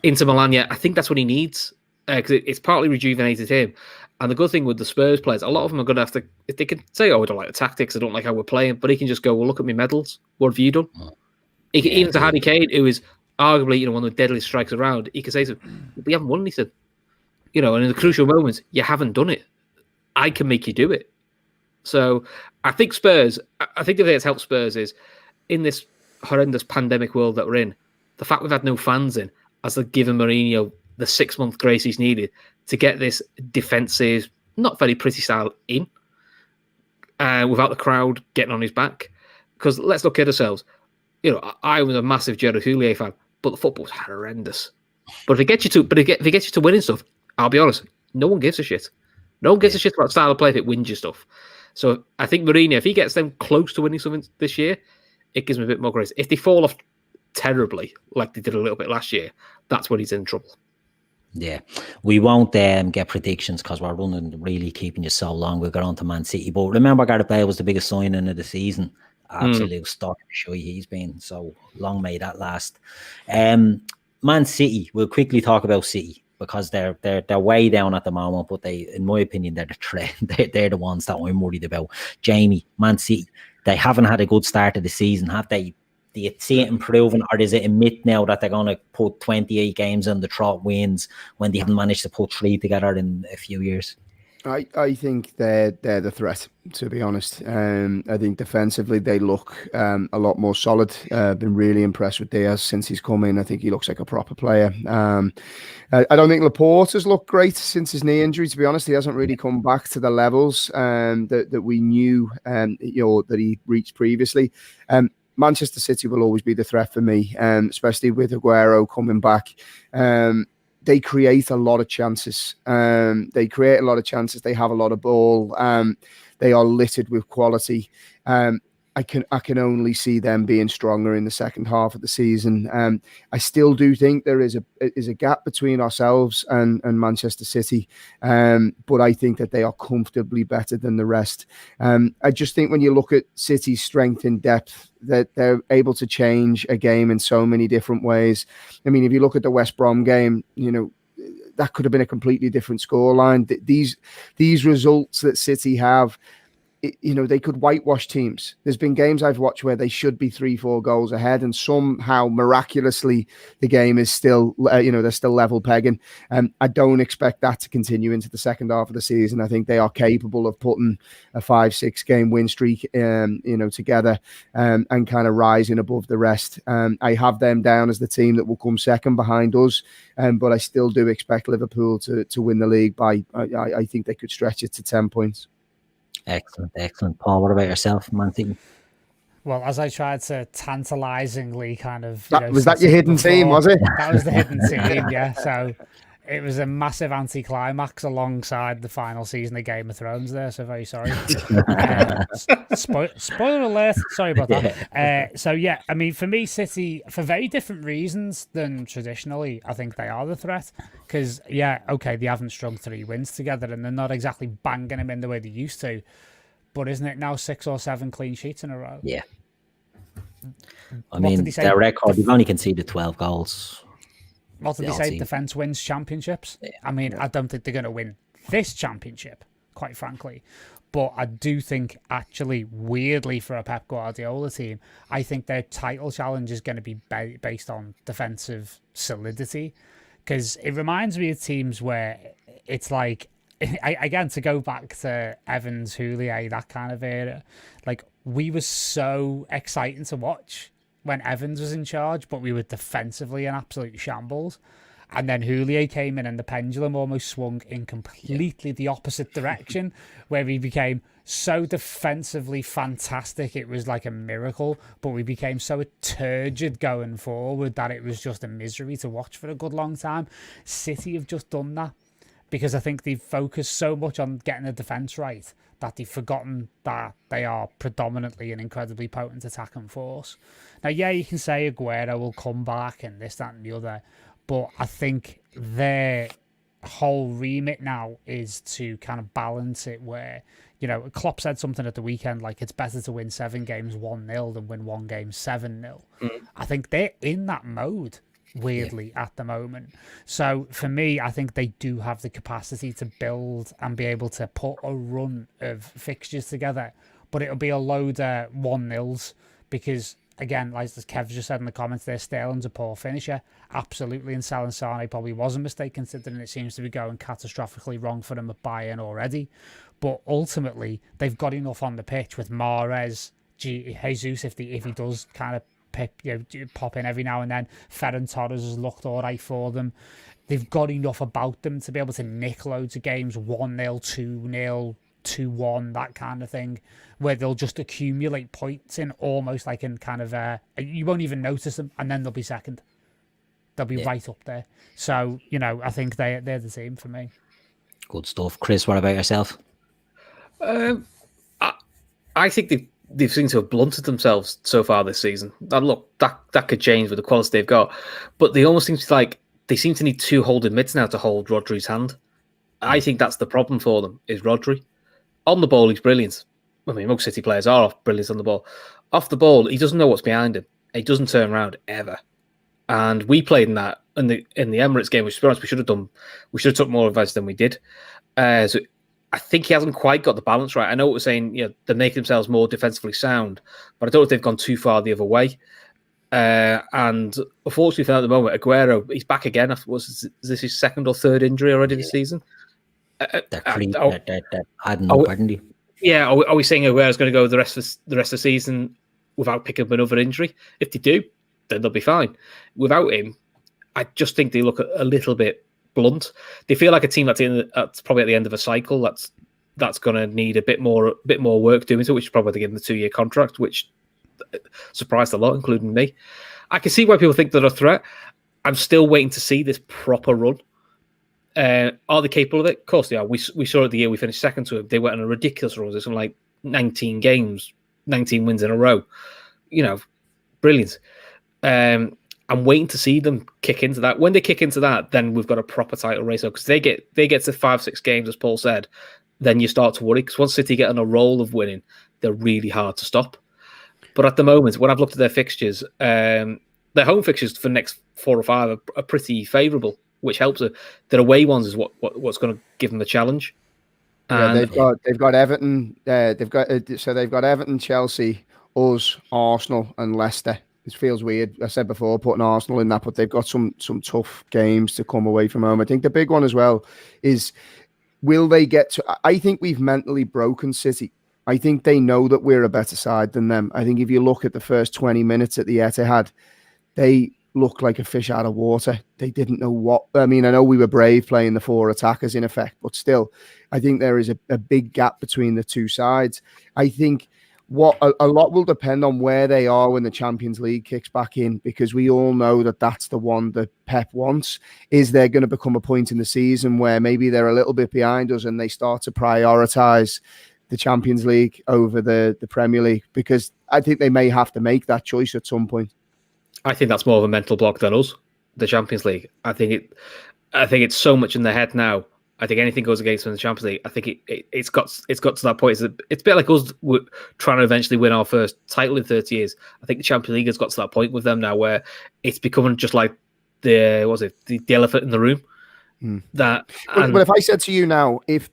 Inter Milan, yeah, I think that's what he needs. Because it's partly rejuvenated him. And the good thing with the Spurs players, a lot of them are going to have to, if they can say, oh, I don't like the tactics, I don't like how we're playing, but he can just go, well, look at my medals. What have you done? He can, even to Harry Kane, who is arguably, one of the deadliest strikers around, he can say to him, we haven't won anything. And in the crucial moments, you haven't done it. I can make you do it. So I think the thing that's helped Spurs is, in this horrendous pandemic world that we're in, the fact we've had no fans in has given Mourinho the 6-month grace he's needed to get this defensive, not very pretty style in, without the crowd getting on his back. Because let's not kid ourselves. I was a massive Gerard Houllier fan, but the football was horrendous. But if it gets you to winning stuff, I'll be honest, no one gives a shit. No one gives a shit about style of play if it wins you stuff. So I think Mourinho, if he gets them close to winning something this year, it gives him a bit more grace. If they fall off terribly, like they did a little bit last year, that's when he's in trouble. Yeah, we won't get predictions because we're really keeping you so long. We'll get on to Man City. But remember, Gareth Bale was the biggest signing of the season. Absolute stock show he's been. So long may that last. Man City, we'll quickly talk about City because they're way down at the moment, but they, in my opinion, they're the threat. They're the ones that I'm worried about. Jamie, Man City, they haven't had a good start of the season, have they? Do you see it improving, or is it a myth now that they're going to put 28 games on the trot wins when they haven't managed to put 3 together in a few years? I think they're the threat, to be honest. I think defensively they look a lot more solid. Been really impressed with Diaz since he's come in. I think he looks like a proper player. I don't think Laporte has looked great since his knee injury, to be honest. He hasn't really come back to the levels that we knew that he reached previously. Manchester City will always be the threat for me, especially with Aguero coming back. They create a lot of chances. They have a lot of ball. They are littered with quality. I can only see them being stronger in the second half of the season. I still do think there is a gap between ourselves and Manchester City, but I think that they are comfortably better than the rest. I just think when you look at City's strength in depth, that they're able to change a game in so many different ways. I mean, if you look at the West Brom game, that could have been a completely different scoreline. These results that City have, they could whitewash teams. There's been games I've watched where they should be 3-4 goals ahead, and somehow miraculously the game is still, they're still level pegging. I don't expect that to continue into the second half of the season. I think they are capable of putting a 5-6 game win streak, together, and kind of rising above the rest. I have them down as the team that will come second behind us, but I still do expect Liverpool to win the league by. I think they could stretch it to 10 points. Excellent. Paul, what about yourself, Man City? Well, as I tried to tantalizingly kind of... was that your hidden team, was it? That was the hidden team, yeah. So it was a massive anticlimax alongside the final season of Game of Thrones there, so very sorry. Spoiler alert, sorry about that. So yeah, I mean, for me, City, for very different reasons than traditionally, I think they are the threat. Because, yeah, okay, they haven't strung 3 wins together and they're not exactly banging them in the way they used to. But isn't it now 6 or 7 clean sheets in a row? Yeah. I mean, their record, they've only conceded 12 goals. What did they say? Defence wins championships? Yeah. I mean, I don't think they're going to win this championship, quite frankly. But I do think, actually, weirdly for a Pep Guardiola team, I think their title challenge is going to be based on defensive solidity. Because it reminds me of teams where it's like, again, to go back to Evans, Houllier, that kind of era, like, we were so exciting to watch when Evans was in charge, but we were defensively in absolute shambles. And then Houllier came in and the pendulum almost swung in completely the opposite direction, where he became so defensively fantastic, it was like a miracle, but we became so turgid going forward that it was just a misery to watch for a good long time. City have just done that, because I think they've focused so much on getting the defence right that they've forgotten that they are predominantly an incredibly potent attacking force. Now, yeah, you can say Aguero will come back and this, that and the other, but I think their whole remit now is to kind of balance it where, you know, Klopp said something at the weekend like it's better to win 7 games 1-0 than win 1 game 7-0. I think they're in that mode weirdly at the moment. So for me, I think they do have the capacity to build and be able to put a run of fixtures together, but it'll be a load of 1-0s because, again, like as Kev just said in the comments there, Sterling's a poor finisher. Absolutely, and Sane probably was a mistake considering it seems to be going catastrophically wrong for them at Bayern already. But ultimately, they've got enough on the pitch with Mahrez, Jesus, if he does kind of pop in every now and then. Ferran Torres has looked all right for them. They've got enough about them to be able to nick loads of games, 1-0, 2-0, 2-1, that kind of thing, where they'll just accumulate points in almost like in kind of you won't even notice them, and then they'll be second. They'll be right up there. So, you know, I think they're the same for me. Good stuff. Chris, what about yourself? I think they've seemed to have blunted themselves so far this season. And look, that could change with the quality they've got, but they almost seem to they seem to need 2 holding mids now to hold Rodri's hand. I think that's the problem for them, is Rodri. On the ball, he's brilliant. I mean, most City players are brilliant on the ball. Off the ball, he doesn't know what's behind him. He doesn't turn around ever. And we played in that in the Emirates game, which, to be honest, we should have took more advice than we did. So I think he hasn't quite got the balance right. I know what we're saying, you know, they're making themselves more defensively sound, but I don't know if they've gone too far the other way. And unfortunately for them at the moment, Aguero, he's back again. Is this his 2nd or 3rd injury already this season? They're adding up, aren't they? Yeah, are we saying Aguero's going to go the rest of the season without picking up another injury? If they do, then they'll be fine. Without him, I just think they look a little bit blunt. They feel like a team that's probably at the end of a cycle. That's going to need a bit more work doing so, which is probably to give them the 2-year contract, which surprised a lot, including me. I can see why people think they're a threat. I'm still waiting to see this proper run. Are they capable of it? Of course they are. We saw it the year we finished second to them. They went on a ridiculous run. There's something like 19 games, 19 wins in a row. You know, brilliant. I'm waiting to see them kick into that. When they kick into that, then we've got a proper title race. Because they get to 5-6 games, as Paul said, then you start to worry. Because once City get on a roll of winning, they're really hard to stop. But at the moment, when I've looked at their fixtures, their home fixtures for the next 4 or 5 are pretty favourable, which helps. Their away ones is what's going to give them a challenge. And they've got Everton. They've got Everton, Chelsea, us, Arsenal, and Leicester. It feels weird. I said before putting Arsenal in that, but they've got some tough games to come away from home. I think the big one as well is, will they get to? I think we've mentally broken City. I think they know that we're a better side than them. I think if you look at the first 20 minutes at the Etihad, they looked like a fish out of water. They didn't know what. I mean, I know we were brave playing the 4 attackers in effect, but still, I think there is a big gap between the 2 sides. I think what a lot will depend on where they are when the Champions League kicks back in, because we all know that that's the one that Pep wants. Is there going to become a point in the season where maybe they're a little bit behind us and they start to prioritise the Champions League over the Premier League? Because I think they may have to make that choice at some point. I think that's more of a mental block than us, the Champions League. I think it's so much in their head now. I think anything goes against them in the Champions League. I think it's got to that point. It's a bit like us trying to eventually win our first title in 30 years. I think the Champions League has got to that point with them now where it's becoming just like the elephant in the room. But if I said to you now, if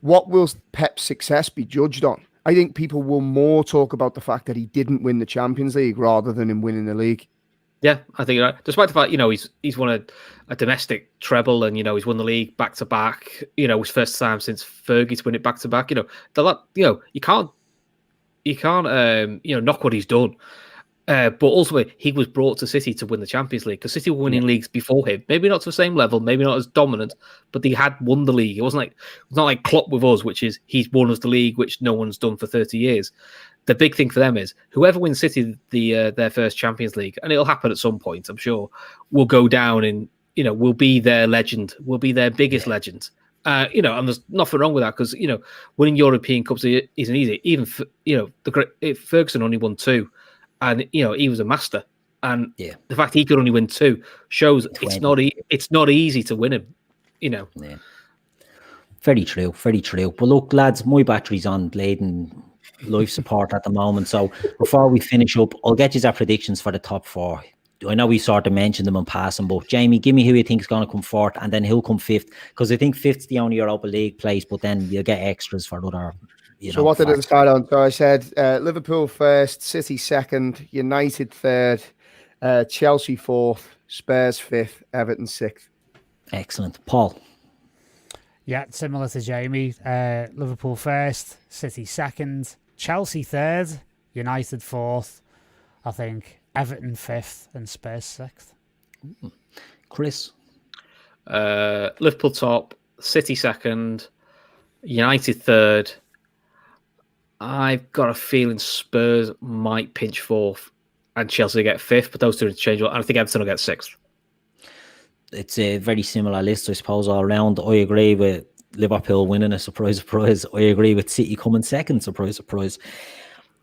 what will Pep's success be judged on? I think people will more talk about the fact that he didn't win the Champions League rather than him winning the league. Yeah, I think you're right. Despite the fact, he's won a domestic treble and, he's won the league back to back, his first time since Fergie to win it back to back. You can't knock what he's done. But also, he was brought to City to win the Champions League because City were winning leagues before him. Maybe not to the same level, maybe not as dominant, but they had won the league. It's not like Klopp with us, which is he's won us the league, which no one's done for 30 years. The big thing for them is whoever wins City their first Champions League, and it'll happen at some point, I'm sure, will go down and will be their legend, will be their biggest legend. And there's nothing wrong with that because winning European Cups isn't easy. Even Ferguson only won 2. And he was a master, and the fact he could only win 2 shows it's not easy to win him. you know. Yeah. Very true, very true. But look, lads, my battery's on laden life support at the moment. So before we finish up, I'll get you our predictions for the top 4. I know we sort of mentioned them in passing, but Jamie, give me who you think is going to come fourth, and then who'll come 5th, because I think 5th's the only Europa League place, but then you'll get extras for other. So what did it start on? So I said Liverpool 1st, City 2nd, United 3rd, Chelsea 4th, Spurs 5th, Everton 6th. Excellent. Paul? Yeah, similar to Jamie. Liverpool 1st, City 2nd, Chelsea 3rd, United 4th, I think Everton 5th, and Spurs 6th. Chris? Liverpool top, City 2nd, United 3rd. I've got a feeling Spurs might pinch 4th and Chelsea get 5th, but those two are interchangeable. And I think Everton will get 6th. It's a very similar list, I suppose, all around. I agree with Liverpool winning a surprise. I agree with City coming 2nd, surprise.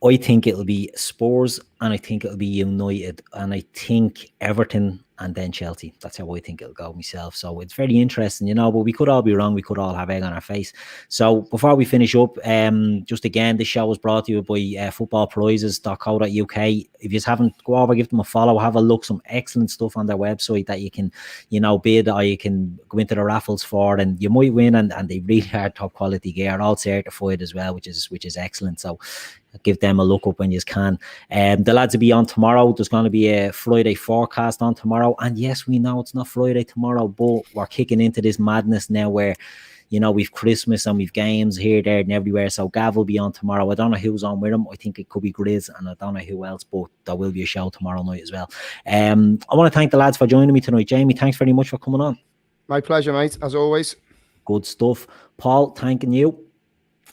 I think it'll be Spurs, and I think it'll be United, and I think Everton, and then Chelsea. That's how I think it'll go myself. So it's very interesting, but we could all be wrong. We could all have egg on our face. So before we finish up, just again, this show was brought to you by footballprizes.co.uk. If you haven't, go over, give them a follow, have a look. Some excellent stuff on their website that you can, bid, or you can go into the raffles for, and you might win. And they really are top quality gear, all certified as well, which is excellent. So give them a look up when you can. The lads will be on tomorrow. There's going to be a Friday forecast on tomorrow. And yes, we know it's not Friday tomorrow, but we're kicking into this madness now where, we've Christmas and we've games here, there, and everywhere. So Gav will be on tomorrow. I don't know who's on with him. I think it could be Grizz, and I don't know who else, but there will be a show tomorrow night as well. I want to thank the lads for joining me tonight. Jamie, thanks very much for coming on. My pleasure, mate, as always. Good stuff. Paul, thanking you.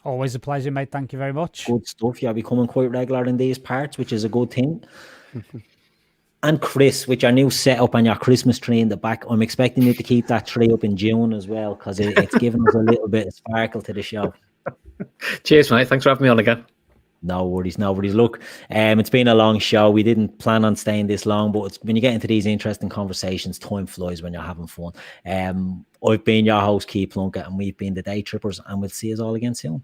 Always a pleasure, mate. Thank you very much. Good stuff. You're becoming quite regular in these parts, which is a good thing. And Chris, with your new setup and your Christmas tree in the back, I'm expecting you to keep that tree up in June as well, because it's giving us a little bit of sparkle to the show. Cheers, mate. Thanks for having me on again. No worries. Look, it's been a long show. We didn't plan on staying this long, but when you get into these interesting conversations, time flies when you're having fun. I've been your host, Keith Plunkett, and we've been the Daytrippers, and we'll see us all again soon.